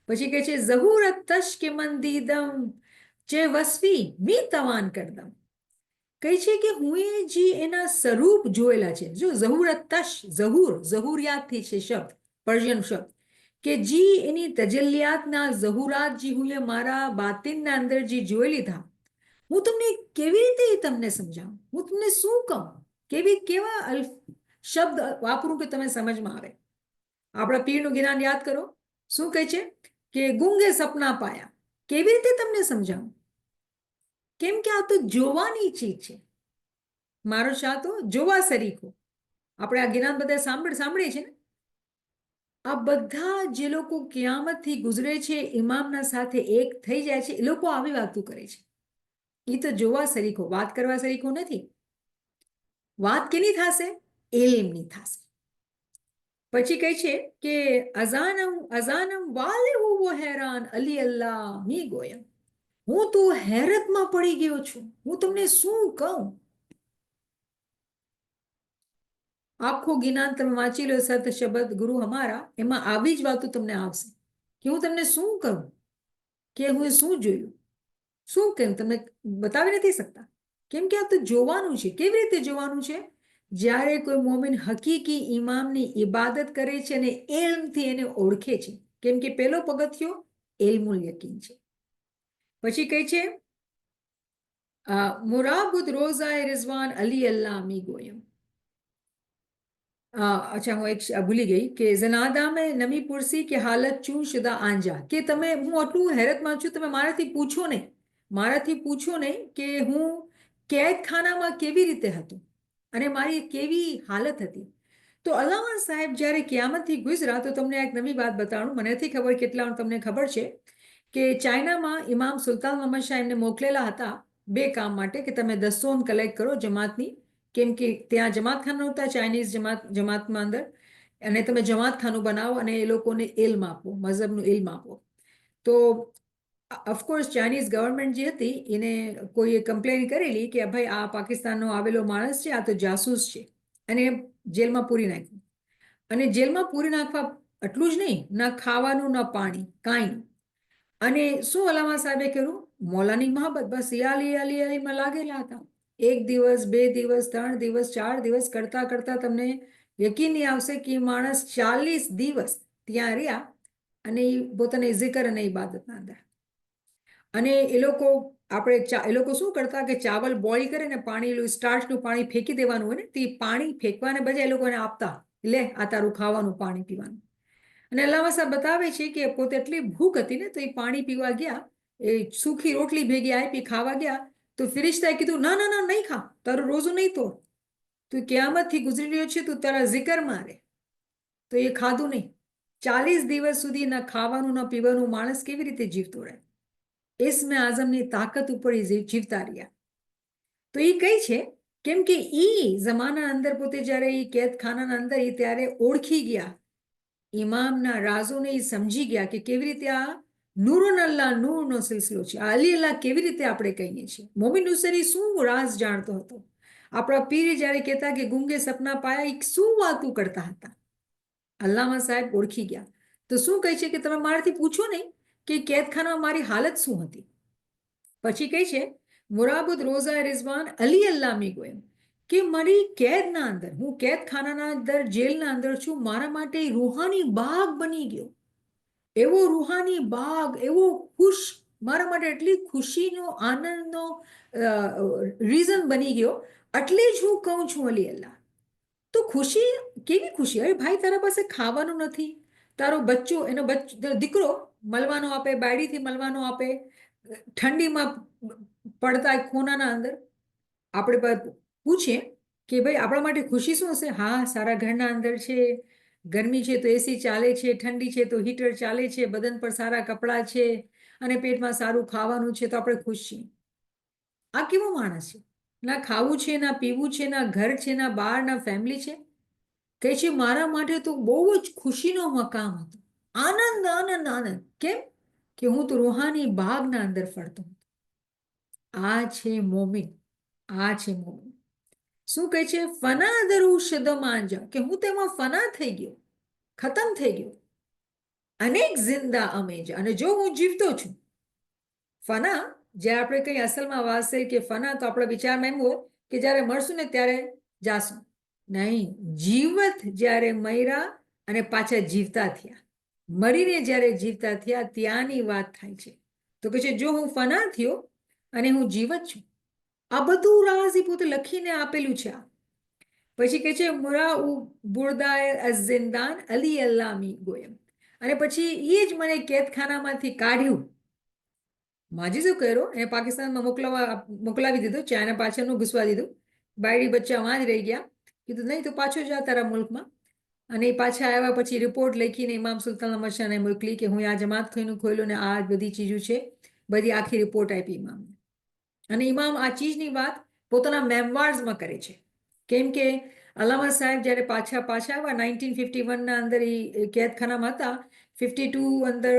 પછી કહે છે ઝહૂરત તશ કે મંદીદમ ચે વસફી મી તવાન કરદમ, કહે છે કે હું એ જે એના સ્વરૂપ જોયેલા છે, જો ઝહૂરત તશ, ઝહૂરિયાતથી છે શબ્દ, પર્શિયન શબ્દ, કે જી એની તજલ્લિયાતના ઝહૂરાત જે હું એ મારા બાતિનના અંદર જે જોઈ લીધા, હું તમને કેવી રીતે તમને સમજાવું, હું તમને શું કહું, કેવા શબ્દ વાપરું કે તમે સમજમાં આવે. આપણા પીરનું જ્ઞાન યાદ કરો, શું કહે છે કે ગુંગે સપના પાયા, કેવી રીતે તમને સમજાવું, કેમ કે આ તો જોવાની ચીજ છે. મારો શાહ તો જોવા સરીખો. આપણે આ જ્ઞાન બધા સાંભળીએ છે ને. આ બધા જે લોકો કિયામતથી ગુજરે છે, ઇમામના સાથે એક થઈ જાય છે, એ લોકો આવી વાતો કરે છે. એ તો જોવા સરીખો, વાત કરવા સરીખો નથી. વાત કેની થશે? એલિમની થશે. પછી કહે છે કે અઝાનમ વાલે વો હેરાન અલી અલ્લાહ મી ગોયમ, હું તો હેરતમાં પડી ગયો છું, હું તમને શું કહું. આખો જ્ઞાન તમે વાંચી લો, સત શબ્દ ગુરુ હમારા, એમાં આવી જ વાતો તમને આવશે કે હું તમને શું કહું, કે હું શું જોયું, શું કહ્યું તમને બતાવી નથી શકતા. કેમ કે આ તો જોવાનું છે. કેવી રીતે જોવાનું છે? જ્યારે કોઈ મોમિન હકીકી ઇમામની ઇબાદત કરે છે અને એલ્મથી એને ઓળખે છે, કેમ કે પેલો પગથિયો એલ્મુલ યકીન છે. પછી કહે છે મુરાબુદ રોઝાએ રિઝવાન અલી અલ્લાહ મી ગોયમ. અચ્છા, હું એક ભૂલી ગઈ કે જનાદા મેં નમી પુરસી કે હાલત ચૂ શુદા આંજા, કે તમે, હું આટલું હેરતમાં છું, તમે મારાથી પૂછો નહીં કે હું કેદખાનામાં કેવી રીતે હતું અને મારી કેવી હાલત હતી. તો અલ્લામા સાહેબ જ્યારે ક્યામતથી ગુજરા તો તમને એક નવી વાત બતાવું. મને નથી ખબર કેટલા તમને ખબર છે કે ચાઇનામાં ઇમામ સુલતાન મહમદ શાહ એમને મોકલેલા હતા 2 કામ માટે કે તમે દસ્તોન કલેક્ટ કરો જમાતની, કેમ કે ત્યાં જમાતખાના નહોતા ચાઇનીઝ જમાતમાં અંદર, અને તમે જમાતખાનું બનાવો અને એ લોકોને ઇલ્મ આપો, મઝહબનું ઇલ્મ આપો. તો ઓફકોર્સ ચાઇનીઝ ગવર્મેન્ટ જે હતી એને કોઈએ કમ્પ્લેન કરેલી કે ભાઈ આ પાકિસ્તાનનો આવેલો માણસ છે, આ તો જાસૂસ છે, અને જેલમાં પૂરી નાખ્યું. અને જેલમાં પૂરી નાખવા એટલું જ નહીં, ના ખાવાનું ના પાણી કાંઈ નહીં. અને શું અલામા સાહેબે કર્યું? મોલાની મહાબત બસ યાલીમાં લાગેલા હતા. 1 દિવસ 2 દિવસ 3 દિવસ 4 દિવસ કરતા કરતા તમને યકીન નહીં આવશે કે માણસ 40 દિવસ ત્યાં રહ્યા અને પોતાની zikr અને ઇબાદતના અંદર. અને એ લોકો શું કરતા કે ચાવલ બોઇલ કરે ને પાણી સ્ટાર્ચનું પાણી ફેંકી દેવાનું હોય ને, તે પાણી ફેંકવાને બજાય એ લોકોને આપતા, લે આ તારું ખાવાનું પાણી પીવાનું. અને અલ્લામા સાહેબ બતાવે છે કે પોતે એટલી ભૂખ હતી ને તો એ પાણી પીવા ગયા, એ સૂકી રોટલી ભેગી આપી ખાવા ગયા તો ફિરિશ્તાએ કીધું ના ના ના નહીં ખા, તારું રોજું નહીં તોડ, તું ક્યામતથી ગુજરી રહ્યો છે, તું તારા zikરમાં રહે. તો એ ખાધું નહીં. 40 દિવસ સુધી ના ખાવાનું ના પીવાનું માણસ કેવી રીતે જીવતો રહે? ઇસ્મે આઝમની તાકાત ઉપર જીવતા રહ્યા. તો એ કઈ છે કેમ કે એ જમાના અંદર પોતે જ્યારે એ કેદખાનાના અંદર ત્યારે ઓળખી ગયા ઇમામના રાઝોને, એ સમજી ગયા કે કેવી રીતે આ નૂરન અલ્લાહ નૂરનો સિલસિલો છે, આ અલી અલ્લાહ કેવી રીતે આપણે કહીએ છીએ. મોમિન હુસૈની શું રાઝ જાણતો હતો? આપણા પીર જ્યારે કહેતા કે ગુંગે સપના પાયા, એ શું વાતું કરતા હતા? અલ્લામા સાહેબ ઓળખી ગયા. તો શું કહે છે કે તમે મારાથી પૂછો નહીં કે કેદખાનામાં મારી હાલત શું હતી. પછી કહે છે મુરાબુદ રોઝા રિઝવાન અલી અલ્લામી ગોયમ કે મારી કેદના અંદર, હું કેદખાનાના અંદર જેલના અંદર છું, મારા માટે રૂહાની બાગ બની ગયો. એવો રૂહાની બાગ, એવો ખુશ, મારા માટે એટલી ખુશીનો આનંદનો રીઝન બની ગયો. એટલે જ હું કહું છું અલી અલ્લાહ. તો ખુશી કેવી ખુશી? અરે ભાઈ તારા પાસે ખાવાનું નથી, તારો બચ્ચો એનો દીકરો મળવાનો આપે, બાયડીથી મળવાનો આપે, ઠંડીમાં પડતા ખૂણાના અંદર આપણે પૂછીએ કે ભાઈ આપણા માટે ખુશી શું હશે? હા, સારા ઘરના અંદર છે, ગરમી છે તો એસી ચાલે છે, ઠંડી છે તો હીટર ચાલે છે, બદન પર સારા કપડાં છે અને પેટમાં સારું ખાવાનું છે તો આપણે ખુશ છીએ. આ કેવો માણસ છે? ના ખાવું છે, ના પીવું છે, ના ઘર છે, ના બાર, ના ફેમિલી છે. કહે છે મારા માટે તો બહુ જ ખુશીનો મકામ હતો, આનંદ આનંદ આનંદ. કેમ કે હું તો રૂહાની બાગના અંદર ફરતો હતો. આ છે મોમિન, આ છે મોમિન. શું કહે છે? ફના દરૂ શદમાંજા, કે હું તેમાં ફના થઈ ગયો, ખતમ થઈ ગયો. અનેક જિંદા અમેજા, અને જો હું જીવતો છું. ફના જે આપણે કઈ અસલમાં વાસે કે ફના તો આપણા વિચારમાં એમ હોય કે જ્યારે મળશું ને ત્યારે જાશું. નહીં, જીવત જ્યારે મર્યા અને પાછા જીવતા થયા, મરીને જ્યારે જીવતા થયા ત્યાંની વાત થાય છે. તો કે છે જો હું ફના થયો અને હું જીવત છું, આ બધું રાઝ પોતે લખીને આપેલું છે. પછી કે છે મુરા ઉ બુરદાય અઝિંદાન અલી અલ્લામી ગોયમ, અને પછી એ જ મને કેદખાનામાંથી કાઢ્યું. માજીજો કર્યો એને પાકિસ્તાનમાં મોકલાવી દીધો, ચાઇના પાછળનું ઘૂસવા દીધું. બાયડી બચ્ચા વાં જ રહી ગયા. કીધું નહીં તો પાછો જા તારા મુલ્કમાં. અને એ પાછા આવ્યા પછી રિપોર્ટ લખીને ઇમામ સુલતાન અહમદ શાહને મોકલી કે હું આ જમાત ખોલ્યું ને આ બધી ચીજો છે, બધી આખી રિપોર્ટ આપી ઇમામને. અને ઇમામ આ ચીજની વાત પોતાના મેમવાર્સમાં કરે છે. કેમ કે અલ્લામા સાહેબ જ્યારે પાછા આવ્યા 1951ના અંદર એ કેદખાનામાં હતા, 52 અંદર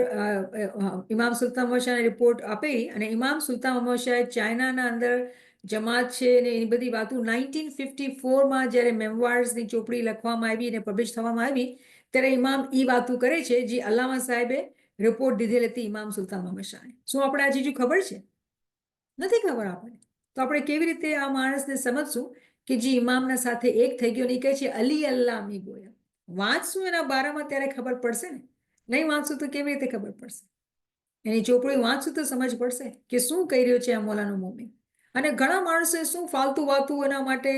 ઇમામ સુલતાન અહમદ શાહને રિપોર્ટ આપી અને ઇમામ સુલતાન અહમદ શાહ ચાઇનાના અંદર જમાત છે ને એની બધી વાતો 1954માં જ્યારે મેમવાર્સની ચોપડી લખવામાં આવી અને પબ્લિશ થવામાં આવી ત્યારે ઇમામ એ વાતો કરે છે જે અલ્લામા સાહેબે રિપોર્ટ દીધેલી હતી ઇમામ સુલતાન અહમદ શાહને. શું આપણે આ ચીજો ખબર છે? નથી ખબર આપણને. તો આપણે કેવી રીતે આ માણસને સમજશું કે જે ઇમામના સાથે એક થઈ ગયો ને કહે છે અલી અલ્લાહ મી ગોયા. વાંચશું એના બારામાં ત્યારે ખબર પડશે ને, નહીં વાંચશું તો કેવી રીતે ખબર પડશે? એની ચોપડી વાંચશું તો સમજ પડશે કે શું કહી રહ્યો છે આ મોલાનો મોમિન. અને ઘણા માણસોએ શું ફાલતુ વાતું એના માટે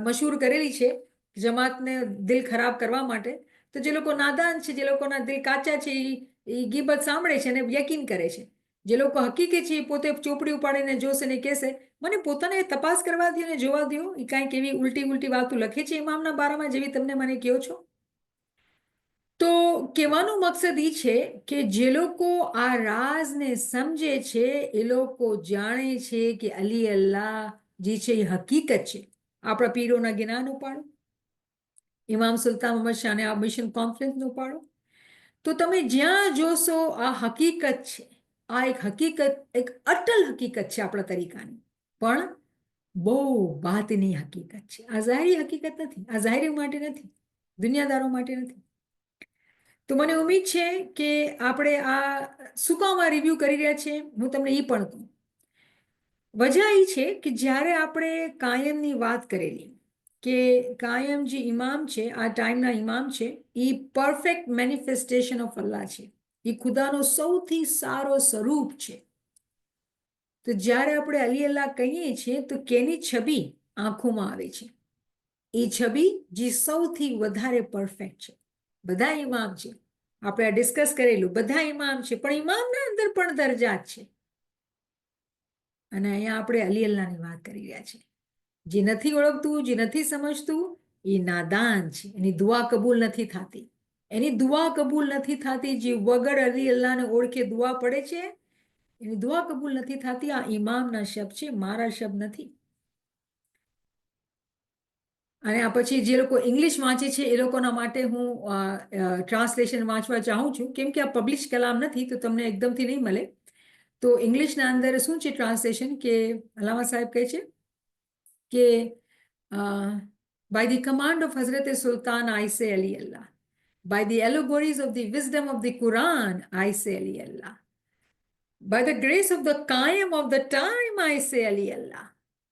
મશહૂર કરેલી છે જમાતને દિલ ખરાબ કરવા માટે. તો જે લોકો નાદાન છે, જે લોકોના દિલ કાચા છે, એ ગીબત સાંભળે છે અને યકીન કરે છે. જે લોકો હકીકી છે એ પોતે ચોપડી ઉપાડીને જોશે ને કહેશે મને પોતાને તપાસ કરવા દો ને જોવા દો એ કાંઈક એવી ઉલટી વાતો લખે છે ઇમામના બારામાં જેવી તમને મને કહો છો. તો કહેવાનો મકસદ એ છે કે જે લોકો આ રાજને સમજે છે એ લોકો જાણે છે કે અલી અલ્લાહ જે છે એ હકીકત છે. આપણા પીરોના જ્ઞાન ઉપાડો, ઇમામ સુલતાન મોહમ્મદ શાહને આ મિશન કોન્ફરન્સનું ઉપાડો, તો તમે જ્યાં જોશો આ હકીકત છે. આ એક હકીકત, એક અટલ હકીકત છે આપણા તરીકાની, પણ બહુ બાતની હકીકત છે. આ ઝાહિરી હકીકત નથી, આ ઝાહિરી માટે નથી, દુનિયાદારો માટે નથી. તો મને ઉમ્મીદ છે કે આપણે આ શું કામ આ રિવ્યુ કરી રહ્યા છીએ હું તમને એ પણ કહું. વજહ એ છે કે જ્યારે આપણે કાયમની વાત કરેલી કે કાયમ જે ઇમામ છે આ ટાઈમના ઇમામ છે એ પરફેક્ટ મેનિફેસ્ટેશન ઓફ અલ્લાહ છે. એ ખુદાનો સૌથી સારો સ્વરૂપ છે. તો જ્યારે આપણે અલી અલ્લાહ કહીએ છીએ તો કેની છબી આંખોમાં આવે છે? એ છબી જે સૌથી વધારે પરફેક્ટ છે. બધા ઇમામ છે, આપણે આ ડિસ્કસ કરેલું, બધા ઇમામ છે, પણ ઇમામના અંદર પણ દરજાત છે. અને અહીંયા આપણે અલી અલ્લાહની વાત કરી રહ્યા છીએ. જે નથી ઓળખતું, જે નથી સમજતું, એ નાદાન છે. એની દુઆ કબૂલ નથી થતી. એની દુઆ કબૂલ નથી થતી. જે વગર અલી અલ્લાહને ઓળખે દુઆ પડે છે એની દુઆ કબૂલ નથી થતી. આ ઇમામના શબ્દ છે, મારા શબ્દ નથી. અને આ પછી જે લોકો ઇંગ્લિશ વાંચે છે એ લોકોના માટે હું ટ્રાન્સલેશન વાંચવા ચાહું છું, કેમ કે આ પબ્લિશ કલામ નથી તો તમને એકદમથી નહીં મળે. તો ઇંગ્લિશના અંદર શું છે ટ્રાન્સલેશન કે અલામા સાહેબ કહે છે કે by the command of Hazrat Sultan I say Ali Allah, by the allegories of the wisdom of the Quran I say Ali Allah, by the grace of the Qaim of the time I say Ali Allah,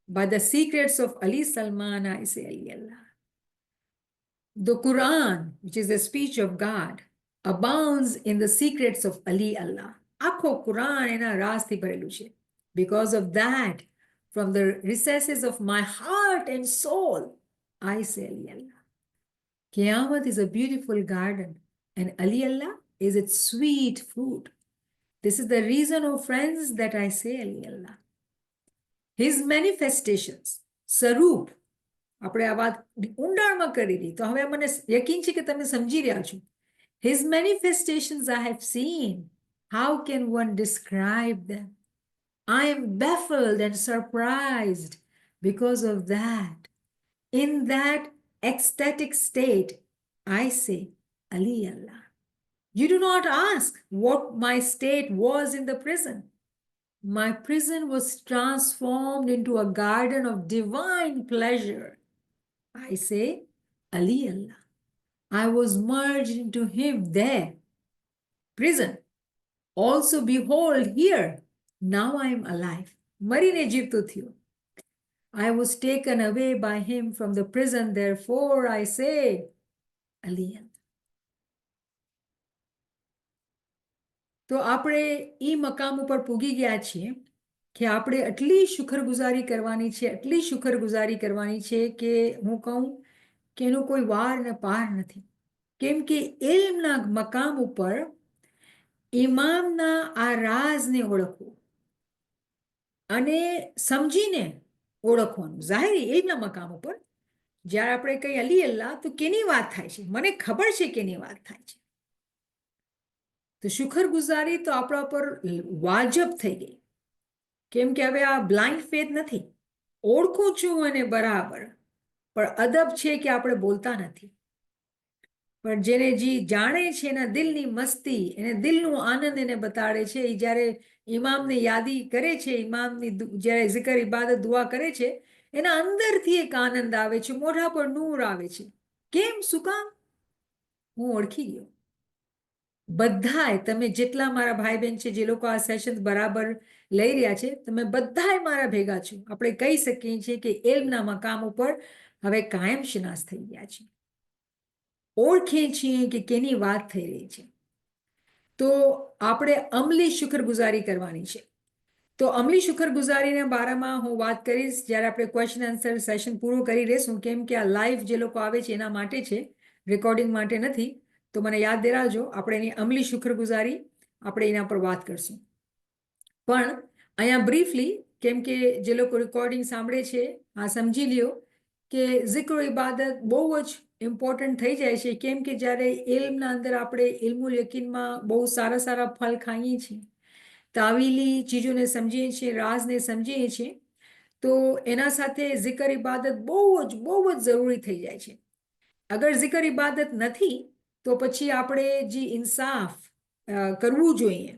by the secrets of Ali Salman I say Ali Allah. The Quran, which is the speech of God, abounds in the secrets of Ali Allah. આખો કુરાન એના રાજથી ભરેલું છે. Because of that, from the recesses of my heart and soul, I say Ali Allah. Qiyamah is a beautiful garden, and Ali Allah is its sweet fruit. This is the reason, oh friends, that I say Ali Allah. His manifestations, સ્વરૂપ, આપણે આ વાત ઊંડાણમાં કરેલી તો હવે મને યકીન છે કે તમે સમજી રહ્યા છો. His manifestations I have seen. How can one describe them? I am baffled and surprised because of that. In that ecstatic state, I say, Ali Allah. You do not ask what my state was in the prison. My prison was transformed into a garden of divine pleasure. I say, Ali Allah. I was merged into him there. Prison. Also, behold, here, now I am alive. Marine જીવતો થયો. I was taken away by him from the prison, therefore I say, Ali Allah. તો આપણે એ મકામ ઉપર પૂગી ગયા છીએ કે આપણે આટલી શુક્રગુજારી કરવાની છે, આટલી શુક્રગુજારી કરવાની છે કે હું કહું કે એનો કોઈ વાર ને પાર નથી. કેમ કે ઇલ્મના મકામ ઉપર ઇમામના આ રાજને ઓળખવું અને સમજીને ઓળખવાનું. ઝાહિરી ઇલ્મના મકામ ઉપર જ્યારે આપણે કહીએ અલી અલ્લાહ તો કેની વાત થાય છે? મને ખબર છે કેની વાત થાય છે. તો શુક્રગુજારી તો આપણા પર વાજબ થઈ ગઈ. કેમ કે હવે આ બ્લાઇન્ડ ફેથ નથી. ઓળખું છું અને બરાબર, પણ અદબ છે કે આપણે બોલતા નથી. પણ જેને જે જાણે છે એના દિલની મસ્તી, એને દિલનું આનંદ એને બતાડે છે. એ જ્યારે ઇમામની યાદી કરે છે, ઇમામની જ્યારે zikr ઇબાદત દુઆ કરે છે, એના અંદરથી એક આનંદ આવે છે, મોઢા પર નૂર આવે છે. કેમ? શું કામ? હું ઓળખી ગયો. બધાય તમે જેટલા મારા ભાઈ બહેન છે જે લોકો આ સેશન બરાબર લઈ રહ્યા છે, તમે બધાય મારા ભેગા છો. આપણે કહી શકીએ છીએ કે ઇલ્મના મકામ ઉપર હવે કાયમ શનાસ થઈ ગયા છે. ઓળખીએ છીએ કે કેની વાત થઈ રહી છે. તો આપણે અમલી શુક્રગુજારી કરવાની છે. તો અમલી શુક્રગુજારીના બારામાં હું વાત કરીશ જ્યારે આપણે ક્વેશ્ચન આન્સર સેશન પૂરું કરી લેશું. કેમ કે આ લાઈવ જે લોકો આવે છે એના માટે છે, રેકોર્ડિંગ માટે નથી. તો મને યાદ દેરાજો, આપણે એની અમલી શુક્રગુજારી આપણે એના પર વાત કરશું. પણ અહીંયા બ્રીફલી, કેમ કે જે લોકો રેકોર્ડિંગ સાંભળે છે આ સમજી લ્યો કે ઝિક્ર ઇબાદત બહુ જ ઇમ્પોર્ટન્ટ થઈ જાય છે, કેમ કે જ્યારે ઇલ્મના અંદર આપણે ઇલ્મુલ યકીનમાં બહુ સારા સારા ફલ ખાઈએ છીએ, તાવીલી ચીજોને સમજીએ છીએ, રાજને સમજીએ છીએ, તો એના સાથે ઝિકર ઇબાદત બહુ જ જરૂરી થઈ જાય છે. અગર ઝિકર ઇબાદત નથી તો પછી આપણે જે ઇન્સાફ કરવું જોઈએ,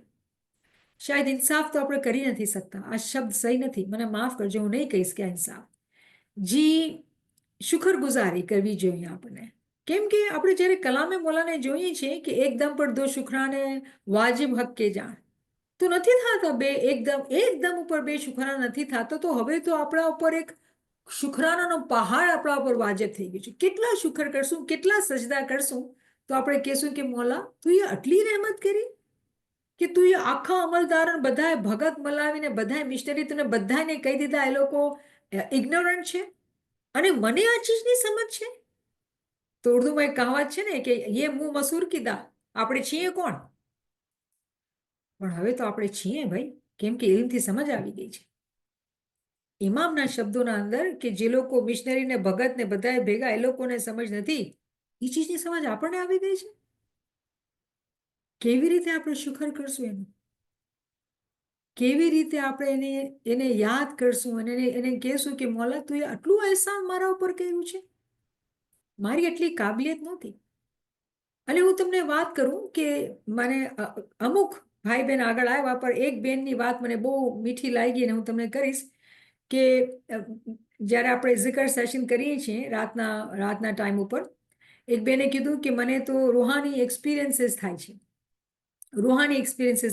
શાયદ ઇન્સાફ તો આપણે કરી નથી શકતા, આ શબ્દ સહી નથી, મને માફ કરજો, હું નહીં કહીશ કે ઇન્સાફ, જી શુક્રગુજારી કરવી જોઈએ આપણને. કેમ કે આપણે જ્યારે કલામે મોલાને જોઈએ છીએ કે એકદમ પર દો શુક્રાને વાજિબ હક કે જાણ, તો નથી થતા બે એકદમ ઉપર બે શુક્રાના નથી થતા, તો હવે તો આપણા ઉપર એક શુક્રાનાનો પહાડ આપણા ઉપર વાજિબ થઈ ગયું છે. કેટલા શુક્ર કરશું, કેટલા સજદા કરશું, તો આપણે કહેશું કે મોલા તું એ આટલી રહેમત કરી કે તું એ આખા અમલદારો બધાએ ભગત મલાવીને બધાએ મિશનરી તને બધાને કહી દીધા એ લોકો ઇગ્નોરન્ટ છે અને મને આ ચીજની સમજ છે. તો ઉર્દુમાં એક કહાવત છે ને કે યે મુંહ મસૂર કીધા, આપણે છીએ કોણ? પણ હવે તો આપણે છીએ ભાઈ, કેમ કે ઇલ્મથી સમજ આવી ગઈ છે. ઇમામના શબ્દોના અંદર કે જે લોકો મિશનરીને ભગતને બધાએ ભેગા એ લોકોને સમજ નથી, એ ચીજની સમજ આપણને આવી ગઈ છે. કેવી રીતે આપણે શુક્ર કરશું એનું? કેવી રીતે આપણે એને યાદ કરશું અને એને કહેશું કે મોલા તું આટલું અહેસાન મારા ઉપર કર્યું છે, મારી એટલી કાબિલિયત નહોતી. અને હું તમને વાત કરું કે મને અમુક ભાઈ બહેન આગળ આવ્યા, પણ એક બેનની વાત મને બહુ મીઠી લાગી અને હું તમને કરીશ કે જ્યારે આપણે ઝિકર સેશન કરીએ છીએ રાતના ટાઈમ ઉપર, એક બેને કીધું કે મને તો રૂહાની એક્સપિરિયન્સીસ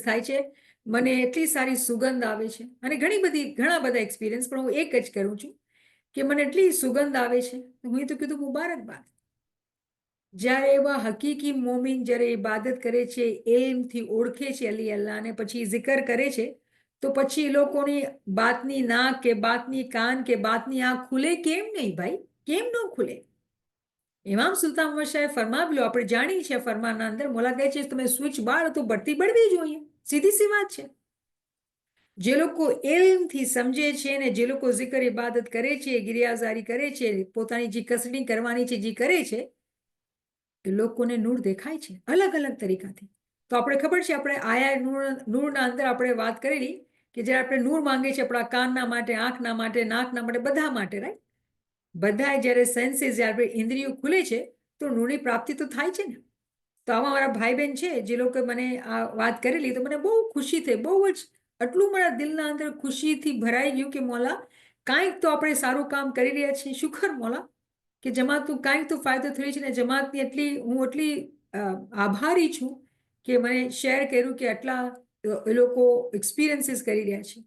થાય છે, મને એટલી સારી સુગંધ આવે છે, અને ઘણા બધા એક્સપિરિયન્સ, પણ હું એક જ કરું છું કે મને એટલી સુગંધ આવે છે. હું તો કીધું મુબારકબાદ. જ્યારે એવા હકીકી મોમિન જ્યારે ઇબાદત કરે છે, એમથી ઓળખે છે અલી અલ્લાહને, પછી zikr કરે છે, તો પછી એ લોકોની બાતની નાક કે બાતની કાન કે બાતની આંખ ખુલે કેમ નહીં ભાઈ? કેમ ન ખુલે? ઇમામ સુલતાન અહમદ શાહે ફરમાવ્યું, આપણે જાણીએ છીએ ફરમાનના અંદર મોલા કહે છે તમે સ્વિચ બાળો તો બળતી બળવી જોઈએ, સીધી સી વાત છે. જે લોકો એલમથી સમજે છે ને જે લોકો zikr ઇબાદત કરે છે, ગિરિયાઝારી કરે છે, પોતાની જે કસડી કરવાની છે જે કરે છે, એ લોકોને નૂર દેખાય છે અલગ અલગ તરીકાથી. તો આપણે ખબર છે, આપણે આયા નૂરના અંદર આપણે વાત કરેલી કે જ્યારે આપણે નૂર માંગે છે આપણા કાનના માટે, આંખના માટે, નાકના માટે, બધા માટે, રાઈટ? બધા જ્યારે સેન્સીસ જ્યારે ઇન્દ્રિયો ખુલે છે તો નૂરની પ્રાપ્તિ તો થાય છે ને. તો આમાં મારા ભાઈ બહેન છે જે લોકો મને આ વાત કરેલી, તો મને બહુ ખુશી થઈ, બહુ જ આટલું મારા દિલના અંદર ખુશીથી ભરાઈ ગયું કે મોલા કાંઈક તો આપણે સારું કામ કરી રહ્યા છીએ, શુક્ર મોલા કે જમાતનું કાંઈક તો ફાયદો થયો છે, ને જમાતની હું એટલી આભારી છું કે મને શેર કર્યું કે આટલા એ લોકો એક્સપિરિયન્સીસ કરી રહ્યા છે.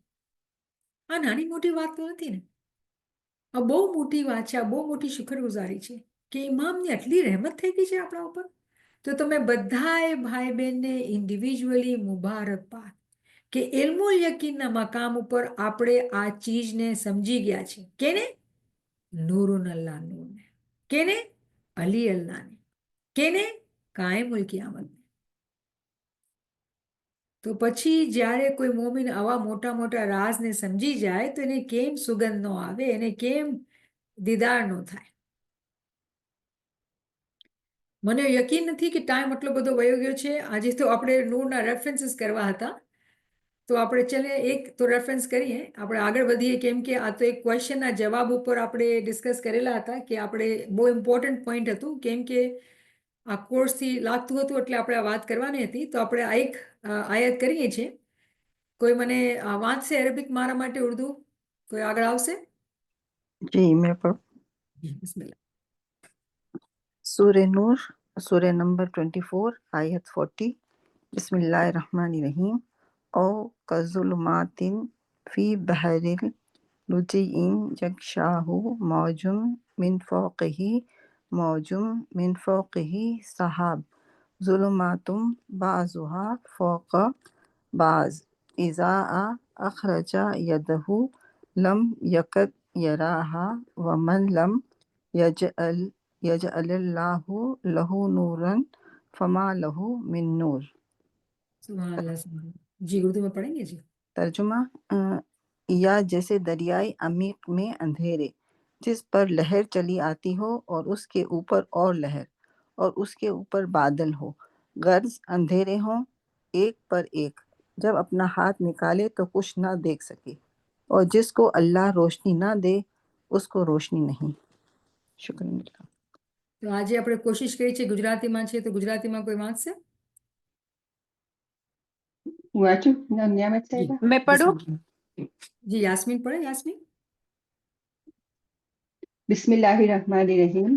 આ નાની મોટી વાત તો નથી ને, આ બહુ મોટી વાત છે, આ બહુ મોટી શુક્રગુજારી છે કે ઇમામની આટલી રહેમત થઈ ગઈ છે આપણા ઉપર. તો તમે બધાએ ભાઈ બહેનને ઇન્ડિવિજ્યુઅલી મુબારકબાદ કે ઇલ્મુલ યકીનના મકામ ઉપર આપણે આ ચીજને સમજી ગયા છે. કેને? નૂરુન અલ્લાહ નૂરને. કેને? અલી અલ્લાહને. કેને? કાયમુલ કિયામતને. તો પછી જ્યારે કોઈ મોમિન આવા મોટા મોટા રાજને સમજી જાય તો એને કેમ સુગંધ ન આવે, એને કેમ દીદાર ન થાય? મને યકીન નથી કે ટાઈમ એટલો બધો વયો ગયો છે. આજે તો આપણે નૂરના રેફરન્સીસ કરવા હતા, તો આપણે ચલે એક તો રેફરન્સ કરીએ, આપણે આગળ વધીએ, કેમ કે આ તો એક ક્વેશ્ચનના જવાબ ઉપર આપણે ડિસ્કસ કરેલા હતા કે આપણે બહુ ઇમ્પોર્ટન્ટ પોઈન્ટ હતું, કેમ કે આ કોર્સથી લાગતું હતું એટલે આપણે આ વાત કરવાની હતી. તો આપણે આ એક આયાત કરીએ છીએ. કોઈ મને વાંચશે અરેબિક મારા માટે, ઉર્દુ કોઈ આગળ આવશે? જી मैं पढ़ બિસ્મિલ્લાહ. सूर्य नूर, सूर्य नंबर 24, आयत 40। बिस्मिल्लाहिर्रहमानिर्रहीम। औ कज़ुलुमातिन फी बहरिल लुजिइन यगशाहु मौजुम मिन फौक़िही सहाब ज़ुलुमातुम बाज़ुहा फ़ौक़ बाज़ इज़ा अख़रजा यदहु लम यकद यराहा वमन लम यजअलिल्लाहु लहु नूरन फमा लहु मिन नूर। सुभान अल्लाह, सुभान अल्लाह। जी उर्दू में पढ़ेंगे जी। तर्जुमा या जैसे दरियाई अमीक में अंधेरे जिस पर लहर चली आती हो और उसके ऊपर और लहर और उसके ऊपर बादल हो, गर्ज अंधेरे हों एक पर एक, जब अपना हाथ निकाले तो कुछ ना देख सके, और जिसको अल्लाह रोशनी ना दे उसको रोशनी नहीं. शुक्रिया. તો આજે આપણે કોશિશ કરી છે ગુજરાતીમાં છે તો ગુજરાતીમાં કોઈ વાંચશે? વાંચું નિયામત સાહેબ? मैं पढ़ूं? જી યાસ્મીન પડે. યાસ્મીન. બિસ્મિલ્લાહિર્રહમાનિર્રહીમ.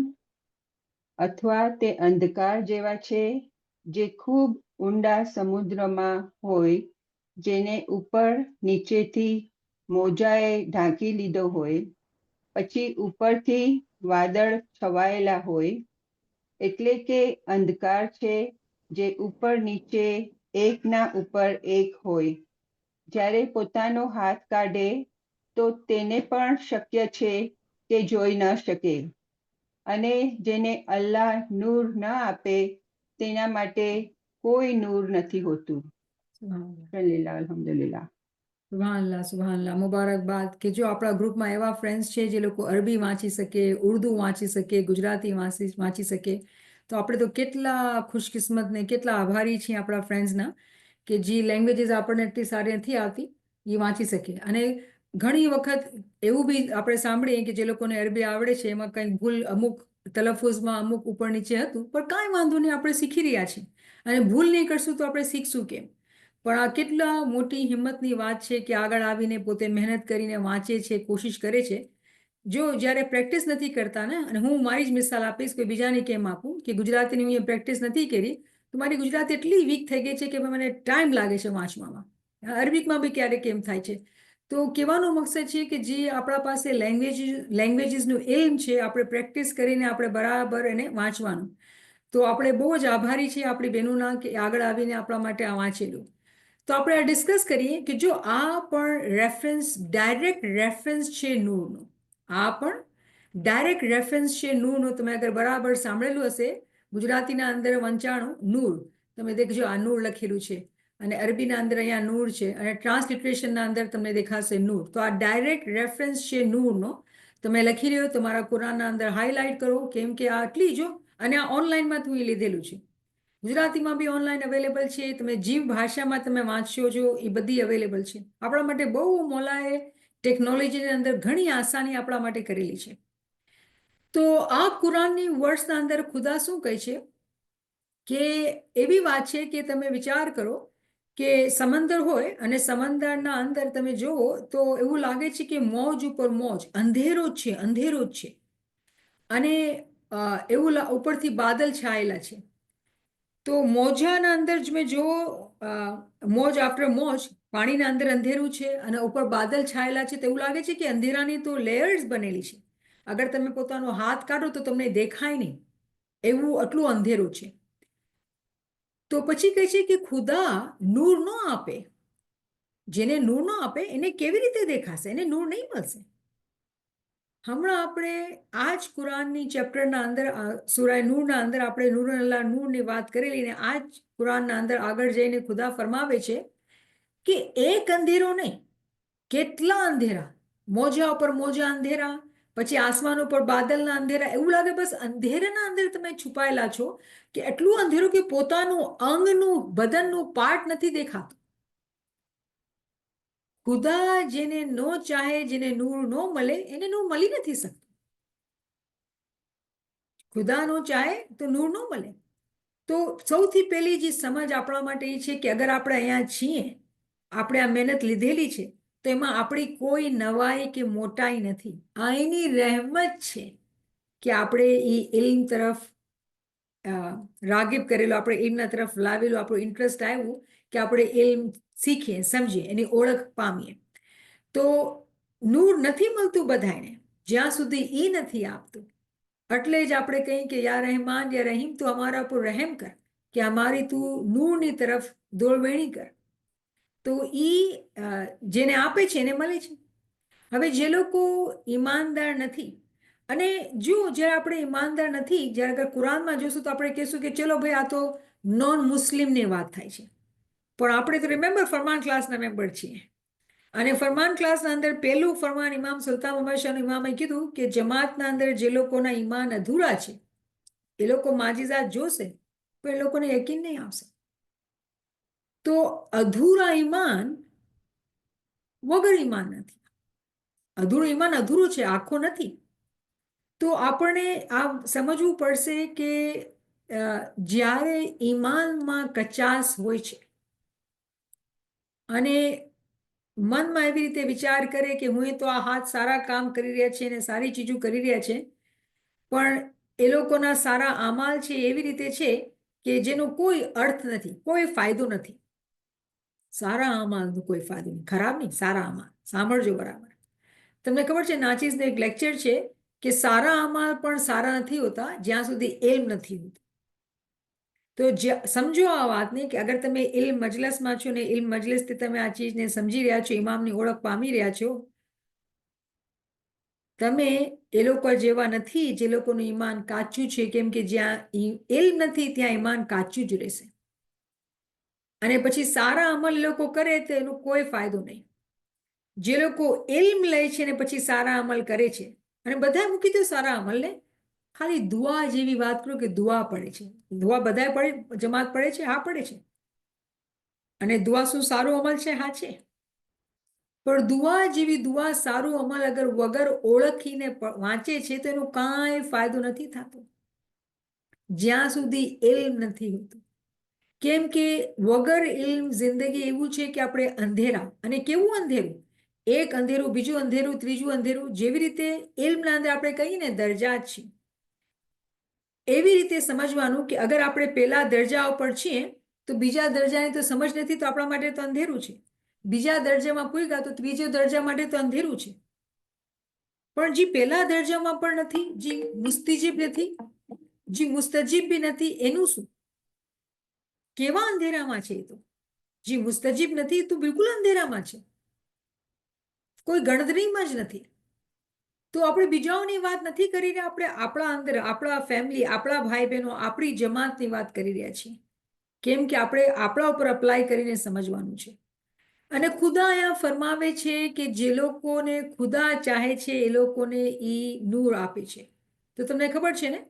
અથવા તે અંધકાર જેવા છે જે ખૂબ ઊંડા સમુદ્રમાં હોય, જેને ઉપર નીચેથી મોજાએ ઢાંકી લીધો હોય, પછી ઉપરથી વાદળ છવાયેલા હોય. એટલે કે અંધકાર છે જે ઉપર નીચે એકના ઉપર એક હોય. જ્યારે પોતાનો હાથ કાઢે તો તેને પણ શક્ય છે કે જોઈ ન શકે. અને જેને અલ્લાહ નૂર ન આપે તેના માટે કોઈ નૂર નથી હોતું. અલ્હમ્દુલિલ્લાહ, અલ્હમ્દુલિલ્લાહ. સુબહાનલ્લાહ, સુબહાનલ્લાહ. મુબારકબાદ કે જો આપણા ગ્રુપમાં એવા ફ્રેન્ડ્સ છે જે લોકો અરબી વાંચી શકે, ઉર્દુ વાંચી શકે, ગુજરાતી વાંચી શકે, તો આપણે તો કેટલા ખુશકિસ્મત ને કેટલા આભારી છીએ આપણા ફ્રેન્ડ્સના કે જે લેંગ્વેજીસ આપણને એટલી સારી નથી આવતી એ વાંચી શકે. અને ઘણી વખત એવું બી આપણે સાંભળીએ કે જે લોકોને અરબી આવડે છે એમાં કંઈક ભૂલ અમુક તલફુઝમાં અમુક ઉપર નીચે હતું, પણ કાંઈ વાંધો નહીં, આપણે શીખી રહ્યા છીએ. અને ભૂલ નહીં કરશું તો આપણે શીખશું કેમ? પણ આ કેટલા મોટી હિંમતની વાત છે કે આગળ આવીને પોતે મહેનત કરીને વાંચે છે, કોશિશ કરે છે. જો જ્યારે પ્રેક્ટિસ નથી કરતા ને, અને હું મારી જ મિસાલ આપીશ, કોઈ બીજાની કેમ આપું, કે ગુજરાતીની હું પ્રેક્ટિસ નથી કરી તો મારી ગુજરાતી એટલી વીક થઈ ગઈ છે કે મને ટાઈમ લાગે છે વાંચવામાં. અરબિકમાં બી ક્યારેક એમ થાય છે. તો કહેવાનો મકસદ છે કે જે આપણા પાસે લેંગ્વેજીસનું એમ છે, આપણે પ્રેક્ટિસ કરીને આપણે બરાબર એને વાંચવાનું. તો આપણે બહુ જ આભારી છીએ આપણી બહેનોના કે આગળ આવીને આપણા માટે આ વાંચેલું. તો આપણે આ ડિસ્કસ કરીએ કે જો આ પણ ડાયરેક્ટ રેફરન્સ છે નૂરનો. આ પણ ડાયરેક્ટ રેફરન્સ છે નૂરનો. તમે અગર બરાબર સાંભળેલું હશે, ગુજરાતીના અંદર વંચાણું નૂર, તમે દેખજો આ નૂર લખેલું છે, અને અરબીના અંદર અહીંયા નૂર છે, અને ટ્રાન્સલિટરેશનના અંદર તમને દેખાશે નૂર. તો આ ડાયરેક્ટ રેફરન્સ છે નૂરનો. તમે લખી રહ્યો તમારા કુરાનના અંદર હાઇલાઇટ કરો, કેમ કે આ આટલી જો, અને આ ઓનલાઈનમાં હું એ લીધેલું છે. ગુજરાતીમાં બી ઓનલાઈન અવેલેબલ છે. તમે જીવ ભાષામાં તમે વાંચશો જો એ બધી અવેલેબલ છે. આપણા માટે બહુ મોલાએ ટેકનોલોજીની અંદર ઘણી આસાની આપણા માટે કરેલી છે. તો આ કુરાનની વર્ડ્સના અંદર ખુદા શું કહે છે કે એવી વાત છે કે તમે વિચાર કરો કે સમંદર હોય અને સમંદરના અંદર તમે જુઓ તો એવું લાગે છે કે મોજ ઉપર મોજ, અંધેરો જ છે, અંધેરો જ છે. અને એવું ઉપરથી બાદલ છાયેલા છે. તો મોજાના અંદર જ મેં જુઓ, મોજ આફ્ટર મોજ, પાણીના અંદર અંધેરું છે અને ઉપર બાદલ છાયેલા છે. તો એવું લાગે છે કે અંધેરાની તો લેયર્સ બનેલી છે. અગર તમે પોતાનો હાથ કાઢો તો તમને દેખાય નહીં, એવું આટલું અંધેરું છે. તો પછી કહે છે કે ખુદા નૂર ન આપે. જેને નૂર ન આપે એને કેવી રીતે દેખાશે? એને નૂર નહીં મળશે. હમણાં આપણે આ જ કુરાનની ચેપ્ટરના અંદર સુરાય નૂરના અંદર આપણે નૂર અલ્લાહ નૂરની વાત કરેલી, ને આ જ કુરાનના અંદર આગળ જઈને ખુદા ફરમાવે છે કે એક અંધેરો નહીં, કેટલા અંધેરા, મોજા ઉપર મોજા અંધેરા, પછી આસમાન ઉપર બાદલના અંધેરા. એવું લાગે બસ અંધેરાના અંદર તમે છુપાયેલા છો, કે એટલું અંધેરું કે પોતાનું અંગનું બદનનું પાર્ટ નથી દેખાતું. ખુદા જેને નો ચાહે, જેને નૂર નો મળે, એને નૂર મળી નથી શકતું. ખુદા નો ચાહે તો નૂર નો મળે. તો સૌથી પહેલી જે સમજ આપણા માટે એ છે કે અગર આપણે અહીંયા છીએ, આપણે આ મહેનત લીધેલી છે, તો એમાં આપણી કોઈ નવાઈ કે મોટાઈ નથી. આ એની રહેમત છે કે આપણે એ ઇલ્મ તરફ રાગિબ કરેલો, આપણે ઇલ્મના તરફ લાવેલો, આપણો ઇન્ટરેસ્ટ આવ્યું કે આપણે ઇલ્મ શીખીએ, સમજીએ, એની ઓળખ પામીએ. તો નૂર નથી મળતું બધાને જ્યાં સુધી એ નથી આપતું. એટલે જ આપણે કહીએ કે યા રહેમાન યા રહીમ, તું અમારા ઉપર રહેમ કર, કે અમારી તું નૂરની તરફ દોરવેણી કર. તો એ જેને આપે છે એને મળે છે. હવે જે લોકો ઈમાનદાર નથી, અને જો જ્યારે આપણે ઈમાનદાર નથી, જ્યારે અગર કુરાનમાં જોશું તો આપણે કહેશું કે ચલો ભાઈ આ તો નોન મુસ્લિમની વાત થાય છે. પણ આપણે તો રિમેમ્બર ફરમાન ક્લાસના મેમ્બર છીએ. અને ફરમાન ક્લાસના અંદર પહેલું ફરમાન ઇમામ સુલતાન મોહમ્મદ શાહનું ઇમામે કીધું કે જમાતના અંદર જે લોકોના ઈમાન અધૂરા છે એ લોકો માજીઝાત જોશે પણ એ લોકોને યકીન નહીં આવશે. તો અધૂરા ઈમાન વગર ઈમાન નથી. અધૂરું ઈમાન અધૂરું છે, આખો નથી. તો આપણને આ સમજવું પડશે કે જ્યારે ઈમાનમાં કચાસ હોય છે અને મનમાં એવી રીતે વિચાર કરે કે હું તો આ હાથ સારા કામ કરી રહ્યા છે અને સારી ચીજો કરી રહ્યા છે, પણ એ લોકોના સારા અમાલ છે એવી રીતે છે કે જેનો કોઈ અર્થ નથી, કોઈ ફાયદો નથી. સારા અમાલનો કોઈ ફાયદો નહીં, ખરાબ નહીં, સારા અમાલ. સાંભળજો બરાબર. તમને ખબર છે નાચીસનો એક લેક્ચર છે કે સારા અમાલ પણ સારા નથી હોતા જ્યાં સુધી ઇલ્મ નથી હોતું. તો સમજો આ વાતને કે અગર તમે ઇલ્મ મજલસમાં છો ને ઇલ્મ મજલિસથી તમે આ ચીજને સમજી રહ્યા છો, ઇમામની ઓળખ પામી રહ્યા છો, તમે એ લોકો જેવા નથી જે લોકોનું ઈમાન કાચું છે, કેમ કે જ્યાં ઇલ્મ નથી ત્યાં ઈમાન કાચું જ રહેશે. અને પછી સારા અમલ લોકો કરે તો એનો કોઈ ફાયદો નહીં. જે લોકો ઇલ્મ લે છે ને પછી સારા અમલ કરે છે, અને બધા મૂકી દો સારા અમલને, ખાલી દુઆ જેવી વાત કરું કે દુઆ પડે છે. દુઆ બધાય પડે, જમાત પડે છે, હા પડે છે. અને દુઆ શું સારું અમલ છે? હા છે. પણ દુઆ જેવી દુઆ સારું અમલ અગર વગર ઓળખીને વાંચે છે તો એનો કાંઈ ફાયદો નથી થતો જ્યાં સુધી ઇલ્મ નથી હોતું. કેમ કે વગર ઇલ્મ જિંદગી એવું છે કે આપણે અંધેરા, અને કેવું અંધેરું? એક અંધેરું, બીજું અંધેરું, ત્રીજું અંધેરું. જેવી રીતે ઇલ્મના અંદર આપણે કહીએ ને દરજા છે, એવી રીતે સમજવાનું કે અગર આપણે પહેલા દરજા ઉપર છીએ તો બીજા દરજાની તો સમજ નથી, તો આપણા માટે તો અંધેરું છે. બીજા દરજામાં પૂગ્યા તો ત્રીજો દરજા માટે તો અંધેરું છે. પણ જે પહેલા દરજામાં પણ નથી, જે મુસ્તજીબ નથી, જે મુસ્તજીબ બી નથી, એનું શું? કેવા અંધેરામાં છે? એ તો જે મુસ્તજીબ નથી તો બિલકુલ અંધેરામાં છે, કોઈ ગણતરીમાં જ નથી. તો આપણે બીજાઓની વાત નથી કરી રહ્યા, આપણે આપણા અંદર, આપણા ફેમિલી, આપણા ભાઈ બહેનો, આપણી જમાતની વાત કરી રહ્યા છીએ. કેમ કે આપણે આપણા ઉપર અપ્લાય કરીને સમજવાનું છે. અને ખુદા અહીંયા ફરમાવે છે કે જે લોકોને ખુદા ચાહે છે એ લોકોને ઈ નૂર આપે છે. તો તમને ખબર છે ને,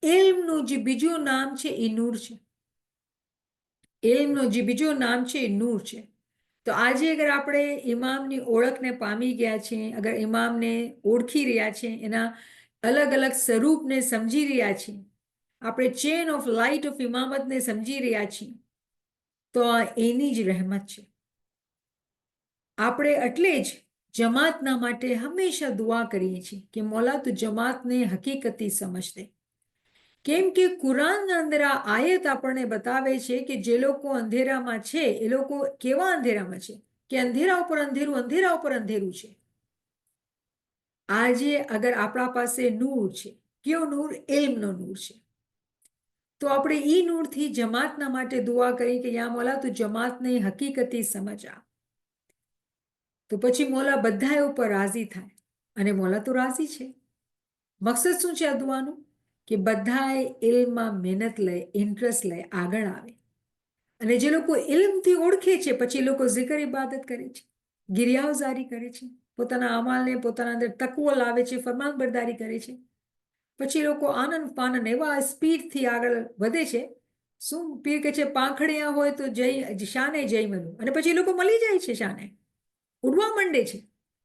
ઇલ્મનું જે બીજું નામ છે એ નૂર છે. ઇલ્મનું જે બીજું નામ છે એ નૂર છે. તો આજે અગર આપણે ઇમામની ઓળખને પામી ગયા છીએ, અગર ઇમામને ઓળખી રહ્યા છીએ, એના અલગ અલગ સ્વરૂપને સમજી રહ્યા છીએ, આપણે ચેન ઓફ લાઇટ ઓફ ઇમામતને સમજી રહ્યા છીએ, તો આ એની જ રહેમત છે. આપણે એટલે જ જમાતના માટે હંમેશા દુઆ કરીએ છીએ કે મોલા તું જમાતને હકીકતી સમજ દે. કેમ કે કુરાનના અંદર આ આયત આપણને બતાવે છે કે જે લોકો અંધેરામાં છે એ લોકો કેવા અંધેરામાં છે કે અંધેરા ઉપર અંધેરું, અંધેરા ઉપર અંધેરું છે. આજે અગર આપણા પાસે નૂર છે, કયો નૂર? ઇલ્મનો નૂર છે. તો આપણે ઈ નૂરથી જમાતના માટે દુઆ કરી કે યા મોલા તું જમાતને હકીકતી સમજ આપ. તો પછી મોલા બધા ઉપર રાજી થાય, અને મોલા તો રાજી છે. મકસદ શું છે આ દુઆનું? કે બધાએ ઇલ્મમાં મહેનત લે, ઇન્ટરેસ્ટ લે, આગળ આવે. અને જે લોકો ઇલ્મથી ઓળખે છે પછી લોકો zikr ઇબાદત કરે છે, ગિરિયાવઝારી કરે છે, પોતાના અમાલને પોતાના અંદર તકવો લાવે છે, ફરમાનબરદારી કરે છે. પછી લોકો આનંદ પાનન એવા સ્પીડથી આગળ વધે છે. શું પીર કે છે, પાંખડિયા હોય તો શાને જય મળું, અને પછી એ લોકો મળી જાય છે, શાને ઉડવા માંડે છે,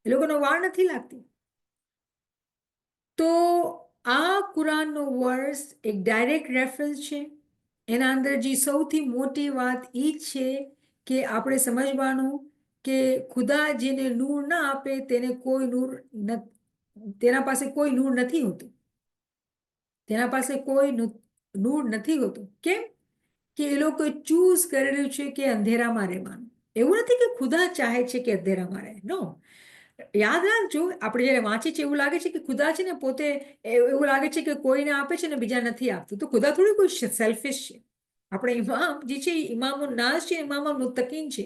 એ લોકોનો વાર નથી લાગતી. તો આ કુરાનનો વર્સ એક ડાયરેક્ટ રેફરન્સ છે. એના અંદર જે સૌથી મોટી વાત એ છે કે આપણે સમજવાનું કે ખુદા જેને નૂર ના આપે તેને કોઈ નૂર, તેના પાસે કોઈ નૂર નથી હોતું. તેના પાસે કોઈ નૂર નથી હોતું. કેમ? કે એ લોકો ચૂઝ કરેલું છે કે અંધેરામાં રહેવાનું. એવું નથી કે ખુદા ચાહે છે કે અંધેરામાં રહે. નો, યાદ રાખજો, આપણે જ્યારે વાંચીએ છીએ એવું લાગે છે કે ખુદા છે ને પોતે, એવું લાગે છે કે કોઈને આપે છે ને બીજા નથી આપતું. તો ખુદા થોડી કોઈ સેલ્ફિશ છે. આપણે ઇમામ જે છે ઇમામ નાસ છે, ઇમામ મુત્તકીન છે.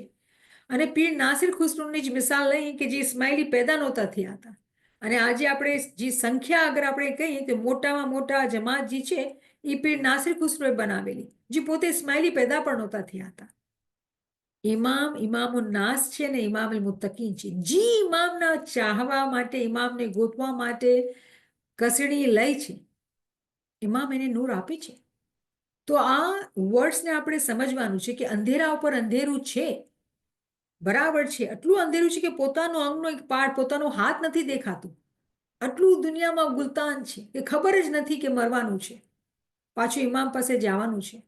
અને પીર નાસિર ખુસરોની જ મિસાલ લઈ કે જે ઇસ્માઇલી પેદા નહોતા થયા હતા, અને આજે આપણે જે સંખ્યા અગર આપણે કહીએ કે મોટામાં મોટા જમાત જે છે એ પીર નાસિર ખુસરોએ બનાવેલી, જે પોતે ઇસ્માઇલી પેદા પણ નહોતા થયા હતા. ઇમામુન નાસ છે ને ઇમામ મુત્તકીન છે. જી ઇમામના ચાહવા માટે, ઇમામને ગોતવા માટે કસડી લઈ છે, ઇમામ એને નૂર આપે છે. તો આ વર્ડ્સને આપણે સમજવાનું છે કે અંધેરા ઉપર અંધેરું છે, બરાબર છે. આટલું અંધેરું છે કે પોતાનો અંગનો એક પાર્ટ, પોતાનો હાથ નથી દેખાતું. આટલું દુનિયામાં ગુલતાન છે કે ખબર જ નથી કે મરવાનું છે, પાછું ઇમામ પાસે જવાનું છે.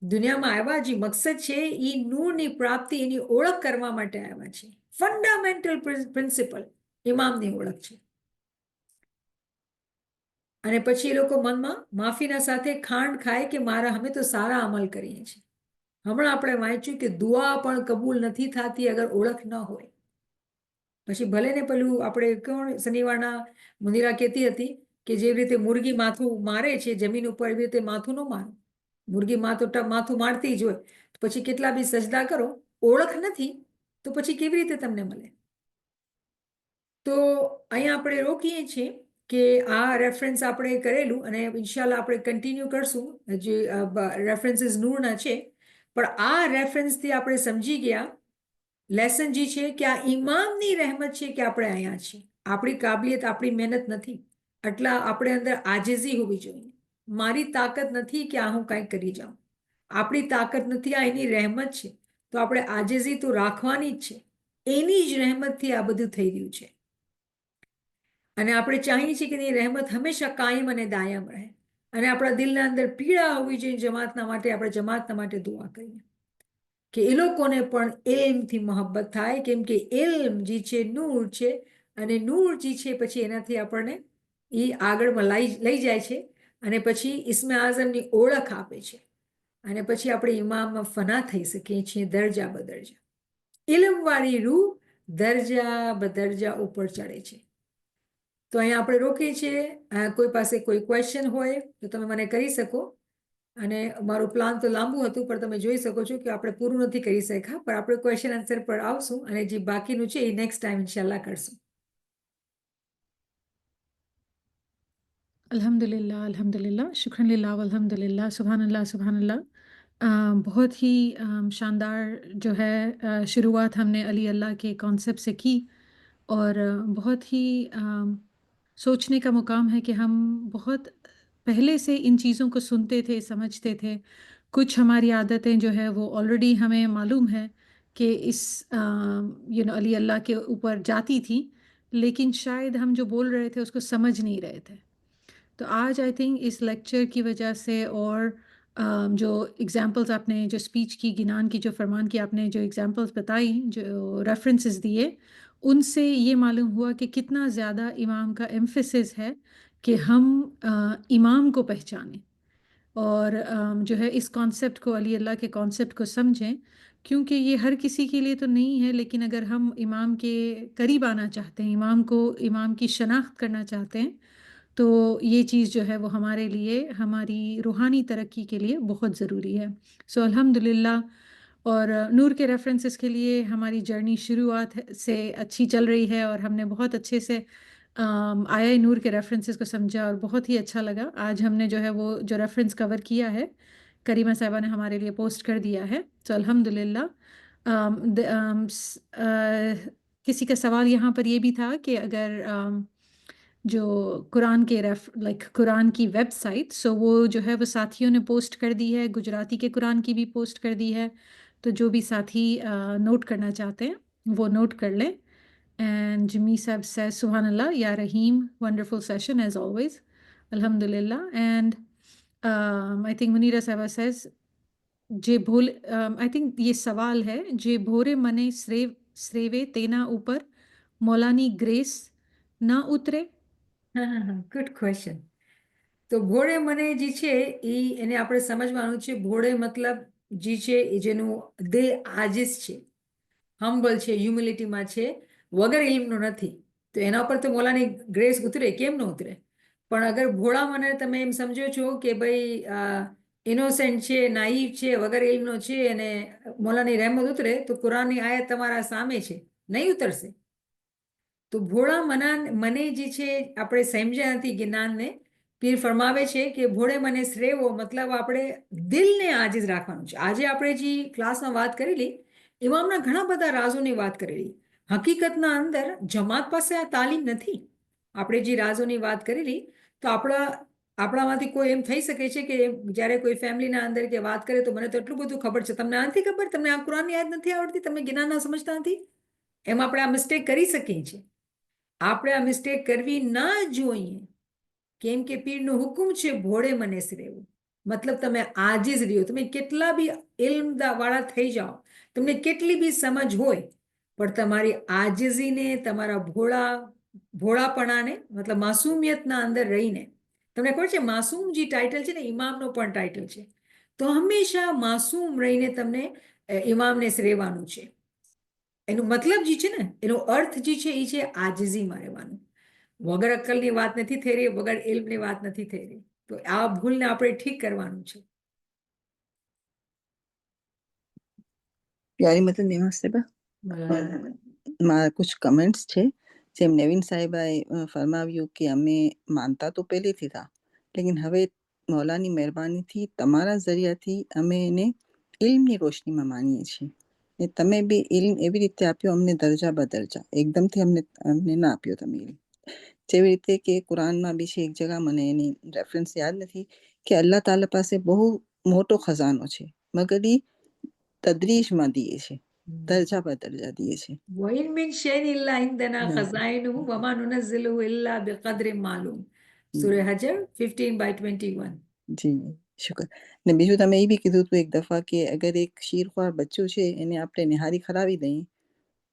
દુનિયામાં આવ્યા જે મકસદ છે એ નૂરની પ્રાપ્તિ, એની ઓળખ કરવા માટે આવ્યા છે. ફંડામેન્ટલ પ્રિન્સિપલ ઇમામની ઓળખ છે. અને પછી એ લોકો મનમાં માફીના સાથે ખાંડ ખાય કે મારા અમે તો સારા અમલ કરીએ છીએ. હમણાં આપણે વાંચ્યું કે દુઆ પણ કબૂલ નથી થતી અગર ઓળખ ન હોય. પછી ભલે ને પેલું આપણે કોણ શનિવારના મુનિરા કહેતી હતી કે જેવી રીતે મુરગી માથું મારે છે જમીન ઉપર, એવી રીતે માથું ન મારો. મુરગી માથું મારતી જ હોય, પછી કેટલા બી સજદા કરો, ઓળખ નથી તો પછી કેવી રીતે તમને મળે? તો અહીંયા આપણે રોકીએ છીએ કે આ રેફરન્સ આપણે કરેલું અને ઇન્શાલ્લાહ આપણે કન્ટિન્યુ કરશું. જે રેફરન્સીસ નૂરના છે, પણ આ રેફરન્સથી આપણે સમજી ગયા લેસન જે છે કે આ ઇમામની રહેમત છે કે આપણે અહીંયા છીએ. આપણી કાબલિયત, આપણી મહેનત નથી. આટલા આપણે અંદર આજીઝી હોવી જોઈએ. મારી તાકાત નથી કે આ હું કંઈક કરી જાઉં. આપણી તાકાત નથી, આ એની રહેમત છે. તો આપણે આજીઝી તો રાખવાની જ છે. એની જ રહેમતથી આ બધું થઈ રહ્યું છે. અને આપણે ચાહીએ છીએ કે એની રહેમત હંમેશા કાયમ અને દાયમ રહે. અને આપણા દિલના અંદર પીડા હોવી જોઈએ જમાતના માટે. આપણે જમાતના માટે દુઆ કરીએ કે એ લોકોને પણ એલમથી મોહબ્બત થાય, કેમ કે એલ્મ જે છે નૂર છે, અને નૂર જે છે પછી એનાથી આપણને એ આગળમાં લઈ જાય છે, અને પછી ઇસ્મે આઝમની ઓળખ આપે છે, અને પછી આપણે ઇમામમાં ફના થઈ શકીએ છીએ દરજા બદરજા. ઇલ્મવાળી રૂહ દરજા બદરજા ઉપર ચડે છે. તો અહીંયા આપણે રોકીએ છીએ. કોઈ પાસે કોઈ ક્વેશ્ચન હોય તો તમે મને કરી શકો. અને મારું પ્લાન તો લાંબુ હતું, પણ તમે જોઈ શકો છો કે આપણે પૂરું નથી કરી શક્યા, પણ આપણે ક્વેશ્ચન આન્સર પર આવશું અને જે બાકીનું છે એ નેક્સ્ટ ટાઈમ ઇન્શાલ્લાહ કરશું. अल्हम्दुलिल्लाह अल्हम्दुलिल्लाह शुक्रन लिल्लाह वल्हम्दुलिल्लाह सुभान अल्लाह सुभान अल्लाह। बहुत ही शानदार जो है शुरुआत हमने अली अल्लाह के कॉन्सेप्ट से की, और बहुत ही सोचने का मुकाम है कि हम बहुत पहले से इन चीज़ों को सुनते थे, समझते थे। कुछ हमारी आदतें जो है वो ऑलरेडी हमें मालूम है कि इस अली अल्लाह के ऊपर जाती थी, लेकिन शायद हम जो बोल रहे थे उसको समझ नहीं रहे थे। तो आज आई थिंक इस लेक्चर की वजह से, और जो एग्जांपल्स आपने, जो स्पीच की, गिनान की, जो फरमान की आपने जो एग्जांपल्स बताई, जो रेफरेंसेस दिए, उनसे ये मालूम हुआ कि कितना ज़्यादा इमाम का एम्फेसिस है कि हम इमाम को पहचानें, और जो है इस कॉन्सेप्ट को, अली अल्लाह के कॉन्सेप्ट को समझें, क्योंकि ये हर किसी के लिए तो नहीं है, लेकिन अगर हम इमाम के करीब आना चाहते हैं, इमाम की शनाख्त करना चाहते हैं, तो ये चीज़ जो है वो हमारे लिए, हमारी रूहानी तरक्की के लिए बहुत ज़रूरी है। सो अल्हम्दुलिल्लाह। और नूर के रेफरेंसेस के लिए हमारी जर्नी शुरुआत से अच्छी चल रही है, और हमने बहुत अच्छे से आया नूर के रेफरेंसेस को समझा, और बहुत ही अच्छा लगा। आज हमने जो है वो जो रेफरेंस कवर किया है, करीमा साहिबा ने हमारे लिए पोस्ट कर दिया है। सो अल्हम्दुलिल्लाह। किसी का सवाल यहाँ पर ये भी था कि अगर जो कुरान के कुरान की वेबसाइट, सो वो जो है वो साथियों ने पोस्ट कर दी है, गुजराती के कुरान की भी पोस्ट कर दी है। तो जो भी साथी नोट करना चाहते हैं वो नोट कर लें। And Jimmy Sab says, Subhanallah, Ya Rahim, wonderful session as always. Alhamdulillah. And I think Munira Saba says, जे भोल आई थिंक ये सवाल है, जे भोरे मने श्रेवे तेना ऊपर मौलानी ग्रेस ना उतरे। Good question. તો ભોળે મને જે છે એને આપણે સમજવાનું છે. ભોળે મતલબ જે છે એ જેનું દિલ આજીઝ છે, હમ્બલ છે, હ્યુમિલિટીમાં છે, વગર ઇલ્મનો નથી, તો એના ઉપર તો મોલાની ગ્રેસ ઉતરે, કેમ ન ઉતરે? પણ અગર ભોળા મને તમે એમ સમજો છો કે ભાઈ ઇનોસેન્ટ છે, નાઈવ છે, વગર ઇલ્મનો છે, અને મોલાની રહેમત ઉતરે, તો કુરાનની આયત તમારા સામે છે, નહીં ઉતરશે. તો ભોળા મને જે છે આપણે સમજ્યા નથી જ્ઞાનને, પીર ફરમાવે છે કે ભોળે મને શ્રેવો મતલબ આપણે દિલને આજીજ રાખવાનું છે. આજે આપણે જે ક્લાસમાં વાત કરેલી ઇમામના ઘણા બધા રાઝોની વાત કરેલી. હકીકતના અંદર જમાત પાસે આ તાલીમ નથી. આપણે જે રાઝોની વાત કરેલી તો આપણામાંથી કોઈ એમ થઈ શકે છે કે જ્યારે કોઈ ફેમિલીના અંદર કે વાત કરે તો મને તો એટલું બધું ખબર છે, તમને નથી ખબર, તમને આ કુરાનની યાદ નથી આવડતી, તમે જ્ઞાન ના સમજતા નથી. એમ આપણે આ મિસ્ટેક કરી શકીએ છીએ. આપણે આ મિસ્ટેક કરવી ના જોઈએ. કેમ કે પીરનો હુકમ છે ભોળે મને રહેવું. મતલબ તમે આજીજ રહ્યો. તમે કેટલા બી ઇલ્મ વાળા થઈ જાઓ, તમને કેટલી બી સમજ હોય, પણ તમારી આજીજીને, તમારા ભોળાપણાને મતલબ માસૂમિયતના અંદર રહીને, તમને ખબર છે માસૂમ જે ટાઇટલ છે ને ઇમામનો પણ ટાઇટલ છે, તો હંમેશા માસૂમ રહીને તમને ઇમામને રહેવાનું છે. એનો મતલબ જે છે ને, એનો અર્થ જે છે એ છે આજીજીમાં રહેવાનું. વગર અક્કલની વાત નથી થઈ રહી, વગર ઇલ્મની વાત નથી થઈ રહી. તો આ ભૂલને આપણે ઠીક કરવાનું છે. પ્યારી મતલબ નમસ્તે બા મારા કુછ કમેન્ટ્સ છે. જેમ નવીન સાહેબાએ ફરમાવ્યું કે અમે માનતા તો પહેલેથી હતા, લેકિન હવે મૌલાની મહેરબાનીથી તમારા જરિયાથી અમે એને ઇલ્મની રોશનીમાં માનીએ છીએ. ને તમે બી ઇલ્મ એવી રીતે આપ્યો અમને દરજા બદરજા, એકદમથી અમને ના આપ્યો તમે ઇલ્મ. જેવી રીતે કે કુરાનમાં બી છે એક જગા, મને એની રેફરન્સ યાદ નથી, કે અલ્લાહ તાલા પાસે બહુ મોટો ખજાનો છે, મગર એ તદરીજમાં દીએ છે, દરજા બદરજા દીએ છે. وَإِن مِّن شَيْءٍ إِلَّا عِندَنَا خَزَائِنُهُ وَمَا نُنَزِّلُهُ إِلَّا بِقَدْرٍ مَّعْلُومٍ. સૂરહ હજર 15/21. જી શુક્ર. ને બીજું તમે એ બી કીધું હતું એક દફા કે અગર એક શીરખોર બચ્ચું છે એને આપણે નિહારી ખરાવી દઈએ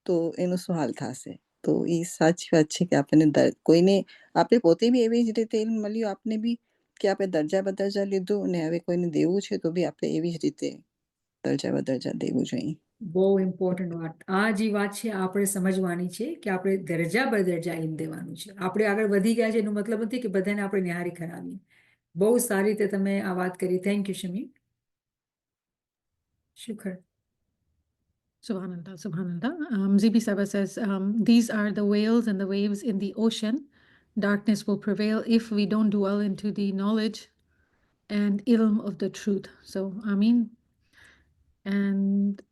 તો એનો શું હાલ થશે. તો એ સાચી વાત છે કે આપણને કોઈને, આપણે પોતે બી એવી જ રીતે ઇલ્મ મળ્યું આપને બી કે આપણે દરજા બદરજા લીધું, અને હવે કોઈને દેવું છે તો બી આપણે એવી જ રીતે દરજા બદરજા દેવું જોઈએ. બહુ ઇમ્પોર્ટન્ટ વાત. આ જે વાત છે આપણે સમજવાની છે કે આપણે દરજા બદરજા ઇલ્મ દેવાનું છે. આપણે આગળ વધી ગયા છે એનો મતલબ નથી કે બધાને આપણે નિહારી ખરાવીએ. બહુ સારી રીતે તમે આ વાત કરી. થેન્ક યુ શમી. શુક્ર. Subhanallah, Subhanallah. ZB Saba says, these are the whales and the waves in the ocean. Darkness will prevail if we don't dwell into the knowledge and ilm of the truth. So, Ameen. And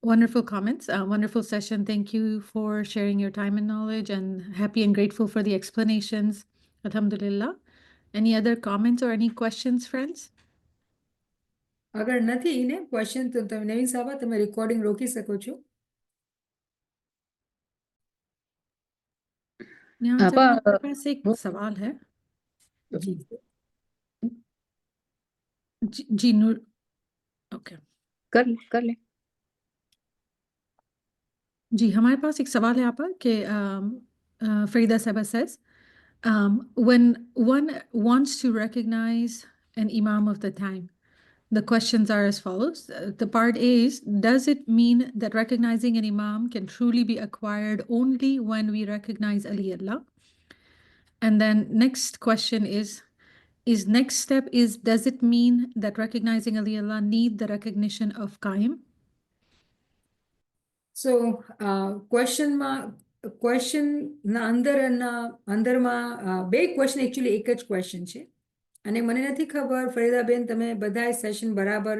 wonderful comments, wonderful session. Thank you for sharing your time and knowledge, and happy and grateful for the explanations. Alhamdulillah. Any other comments or any questions, friends? અગર નથી ને ક્વેશ્ચન તો તમે નવીન સાહેબ તમે રેકોર્ડિંગ રોકી શકો છો. यहाँ से मेरे पास एक सवाल है. જી जी नूर. ओके. कर ले. जी, हमारे पास एक सवाल है यहाँ पर कि Farida Saba says, when one wants to recognize an imam of the time, the questions are as follows. The part A is, does it mean that recognizing an imam can truly be acquired only when we recognize Ali Allah? And then next question is next step is, does it mean that recognizing Ali Allah need the recognition of Qaim? સો ક્વેશ્ચનના અંદરમાં બે ક્વેશ્ચન એકચ્યુઅલી એક જ ક્વેશ્ચન છે. અને મને નથી ખબર ફરીદાબેન તમે બધાય સેશન બરાબર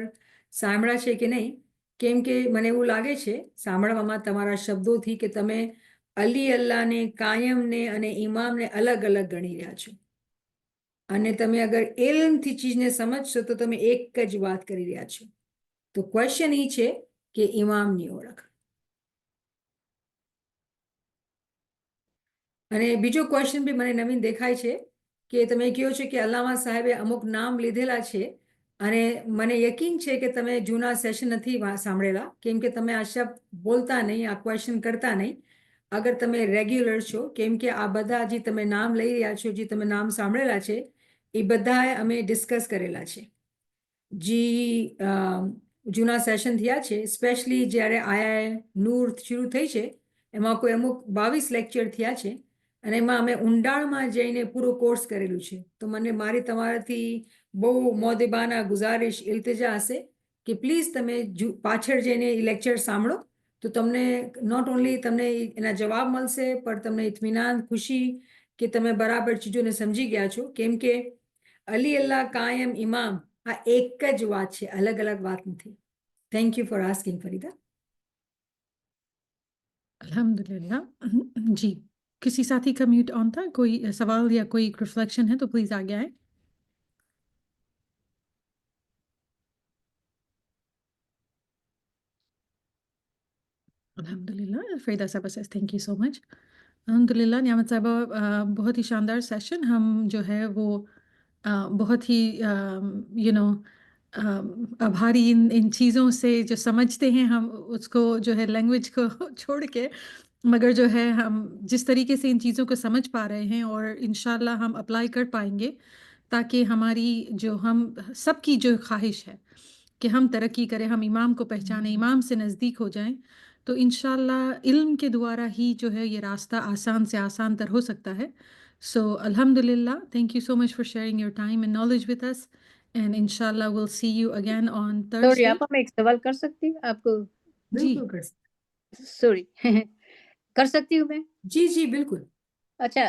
સાંભળ્યા છે કે નહીં, કેમ કે મને એવું લાગે છે સાંભળવામાં તમારા શબ્દોથી કે તમે અલી અલ્લાહને, કાયમને અને ઇમામને અલગ અલગ ગણી રહ્યા છો. અને તમે અગર ઇલ્મથી ચીજને સમજશો તો તમે એક જ વાત કરી રહ્યા છો. તો ક્વેશ્ચન એ છે કે ઇમામની ઓળખ. અને બીજો ક્વેશ્ચન બી મને નવીન દેખાય છે કે તમે કહો છો કે અલ્લામા સાહેબે અમુક નામ લીધેલા છે, અને મને યકીન છે કે તમે જૂના સેશન નથી સાંભળેલા, કેમ કે તમે આ શબ્દ બોલતા નહીં, આ ક્વેશ્ચન કરતા નહીં. અગર તમે રેગ્યુલર છો, કેમ કે આ બધા જે તમે નામ લઈ રહ્યા છો, જે તમે નામ સાંભળેલા છે એ બધાએ અમે ડિસ્કસ કરેલા છે. જે જૂના સેશન થયા છે, સ્પેશલી જ્યારે આયા નૂર શરૂ થઈ છે એમાં કોઈ અમુક 22 લેક્ચર થયા છે, અને એમાં અમે ઊંડાણમાં જઈને પૂરો કોર્સ કરેલું છે. તો મને મારી તમારાથી બહુ મોદેબાના ગુજારિશ ઇલ્તિજા હશે કે પ્લીઝ તમે પાછળ જઈને એ લેક્ચર સાંભળો, તો તમને નોટ ઓનલી તમને એના જવાબ મળશે, પણ તમને ઇત્મીનાન, ખુશી કે તમે બરાબર ચીજોને સમજી ગયા છો, કેમ કે અલી અલ્લાહ કાયમ ઇમામ આ એક જ વાત છે, અલગ અલગ વાત નથી. Thank you for asking ફરીદા. अल्हम्दुलिल्लाह। जी, किसी साथी का म्यूट ऑन था? कोई सवाल या कोई रिफ्लेक्शन है तो प्लीज आगे आए। अल्हम्दुलिल्लाह। फरीदा साहबा says thank you so much. अल्हम्दुलिल्लाह नियामत साहबा, बहुत ही शानदार सेशन। हम जो है वो बहुत ही यू नो आभारी इन चीज़ों से जो समझते हैं हम उसको जो है लैंग्वेज को छोड़ के, मगर जो है हम जिस तरीके से इन चीज़ों को समझ पा रहे हैं और इंशाल्लाह हम अप्लाई कर पाएंगे, ताकि हमारी जो हम सबकी जो ख्वाहिश है कि हम तरक्की करें, हम इमाम को पहचानें, इमाम से नज़दीक हो जाएं, तो इंशाल्लाह इल्म के द्वारा ही जो है ये रास्ता आसान से आसान तर हो सकता है। सो अल्हम्दुलिल्लाह, thank you so much for sharing your time and knowledge with us, and इंशाल्लाह will see you again on sorry, Thursday. आप मैं एक सवाल कर सकती हूँ आपको? जी બિલકુલ કર सकते. सॉरी कर सकती हूँ मैं? જી જી બિલકુલ. અચ્છા,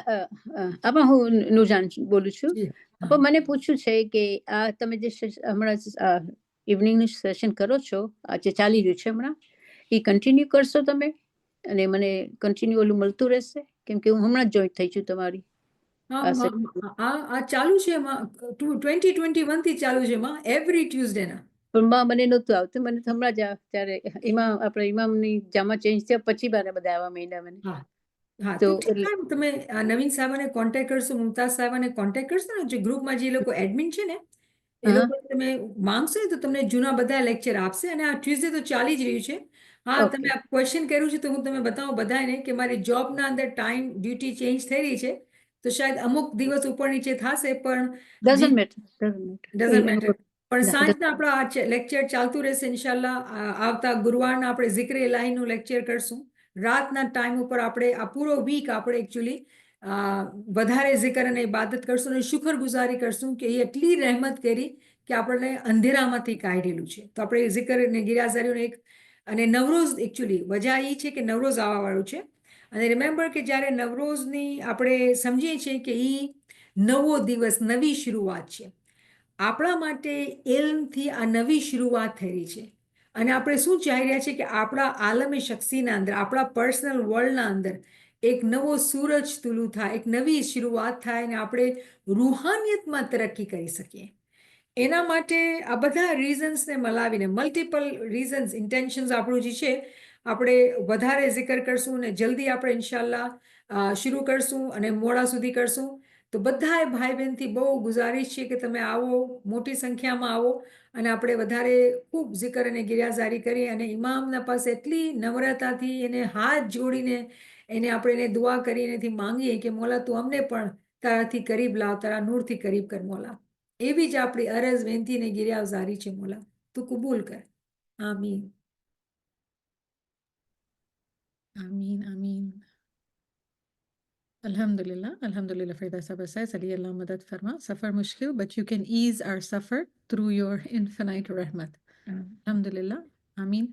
આમાં હું નુરજાન બોલું છું. જી આપો મને પૂછ્યું છે કે આ તમે જે હમણાં ઇવનિંગનું સેશન કરો છો, આ જે ચાલી રહ્યું છે હમણાં, એ કન્ટિન્યુ કરશો તમે? અને મને કન્ટિન્યુ ઓલું મળતું રહેશે? કેમ કે હું હમણાં જ જોઈન્ટ થઈ છું તમારી હા આ session. આ ચાલુ છે 2021 થી ચાલુ છે એવરી ટ્યુઝડે ના. પણ મને નહોતું આવતું, મને તો હમણાં જ ત્યારે ઇમામ આપણે ઇમામની જામા ચેન્જ થયા પછી મારે બધા આવા મહિના મને. હા હા તો તો તમે નવીન સાહેબાને કોન્ટેક્ટ કરશો, મુમતાઝ સાહેબાને કોન્ટેક્ટ કરશો ને, જે ગ્રુપમાં જે લોકો એડમિન છે ને એ હા. લોકો તમે માંગશો ને તો તમને જૂના બધા લેક્ચર આપશે. અને આ ટ્યુઝડે તો ચાલી જ રહ્યું છે. હા, Okay. તમે આ ક્વેશ્ચન કર્યું છે તો હું તમે બતાવું બધાને કે મારી જોબના અંદર ટાઈમ ડ્યુટી ચેન્જ થઈ રહી છે, તો શાયદ અમુક દિવસ ઉપર નીચે થશે, પણ Doesn't matter. Doesn't matter. પણ સાંજના આપણા આ લેક્ચર ચાલતું રહેશે ઇન્શાલ્લાહ. આવતા ગુરુવારના આપણે ઝિક્ર ઇલાહીનું લેક્ચર કરશું. રાતના ટાઈમ ઉપર આપણે આ પૂરો વીક આપણે એકચ્યુઅલી વધારે ઝિકર અને ઇબાદત કરશું અને શુક્રગુજારી કરશું કે એ એટલી રહેમત કરી કે આપણને અંધેરામાંથી કાઢેલું છે. તો આપણે ઝિકર અને ગિરાઝારીઓને એક અને નવરોઝ એકચ્યુઅલી વજહ એ છે કે નવરોઝ આવવાવાળું છે. અને રિમેમ્બર કે જ્યારે નવરોઝની આપણે સમજીએ છીએ કે એ નવો દિવસ, નવી શરૂઆત છે. આપણા માટે ઇલ્મથી આ નવી શરૂઆત થઈ રહી છે. અને આપણે શું ચાહી રહ્યા છીએ કે આપણા આલમે શખ્સીના અંદર, આપણા પર્સનલ વર્લ્ડના અંદર એક નવો સૂરજ તુલું થાય, એક નવી શરૂઆત થાય અને આપણે રૂહાનિયતમાં તરક્કી કરી શકીએ. એના માટે આ બધા રીઝન્સને મલાવીને, મલ્ટિપલ રીઝન્સ, ઇન્ટેન્શન્સ આપણું જે છે, આપણે વધારે zikr કરશું અને જલ્દી આપણે ઇન્શાલ્લાહ શરૂ કરશું અને મોડા સુધી કરશું. તો બધાએ ભાઈ બહેનથી બહુ ગુજારિશ છે કે તમે આવો, મોટી સંખ્યામાં આવો અને આપણે વધારે ખૂબ zikr અને ગિરિયાઝારી કરીએ અને ઇમામના પાસે એટલી નમ્રતાથી એને હાથ જોડીને એને આપણે એને દુઆ કરીને એનેથી માંગીએ કે મોલા તું અમને પણ તારાથી કરીબ લાવ, તારા નૂરથી કરીબ કર મોલા. એવી જ આપણી અરજ, વિનંતી ને ગિરિયાઝારી છે મોલા, તું કબૂલ કર. આમીન आमीन आमीन। अल्हम्दुलिल्लाह अल्हम्दुलिल्लाह। फरीदा साहबा says अली अल्लाह मदद फरमा, सफ़र मुश्किल but you can ease our suffer through your infinite rahmat. Alhamdulillah. Ameen.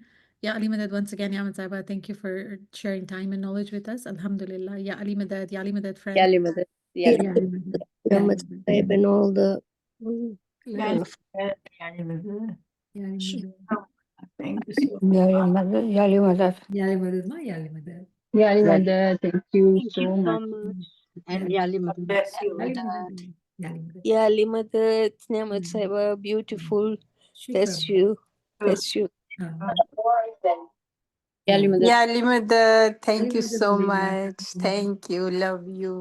Ya Ali Madad, once again, Ya Sahaba, thank you for sharing time and knowledge with us. Alhamdulillah. Ya Ali Madad, friend. Yali mother. Yali. Muhammad Saib and all the યાલી મદદમાં યાલી મદદ. Yali Mother, thank you thank so you so much. much. And Yali Mother. Bless you with યાલી that. મદદ, યાલી મદદ. Yeah, Limadat, Niamat Saiba, beautiful. Bless શુક્ર. you. Bless you. હા. Yali mother. Yeah, Limada, thank you Limada so Limada. much. Thank you. Love you.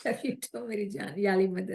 Love you too, मेरी जान. યાલી મદદ.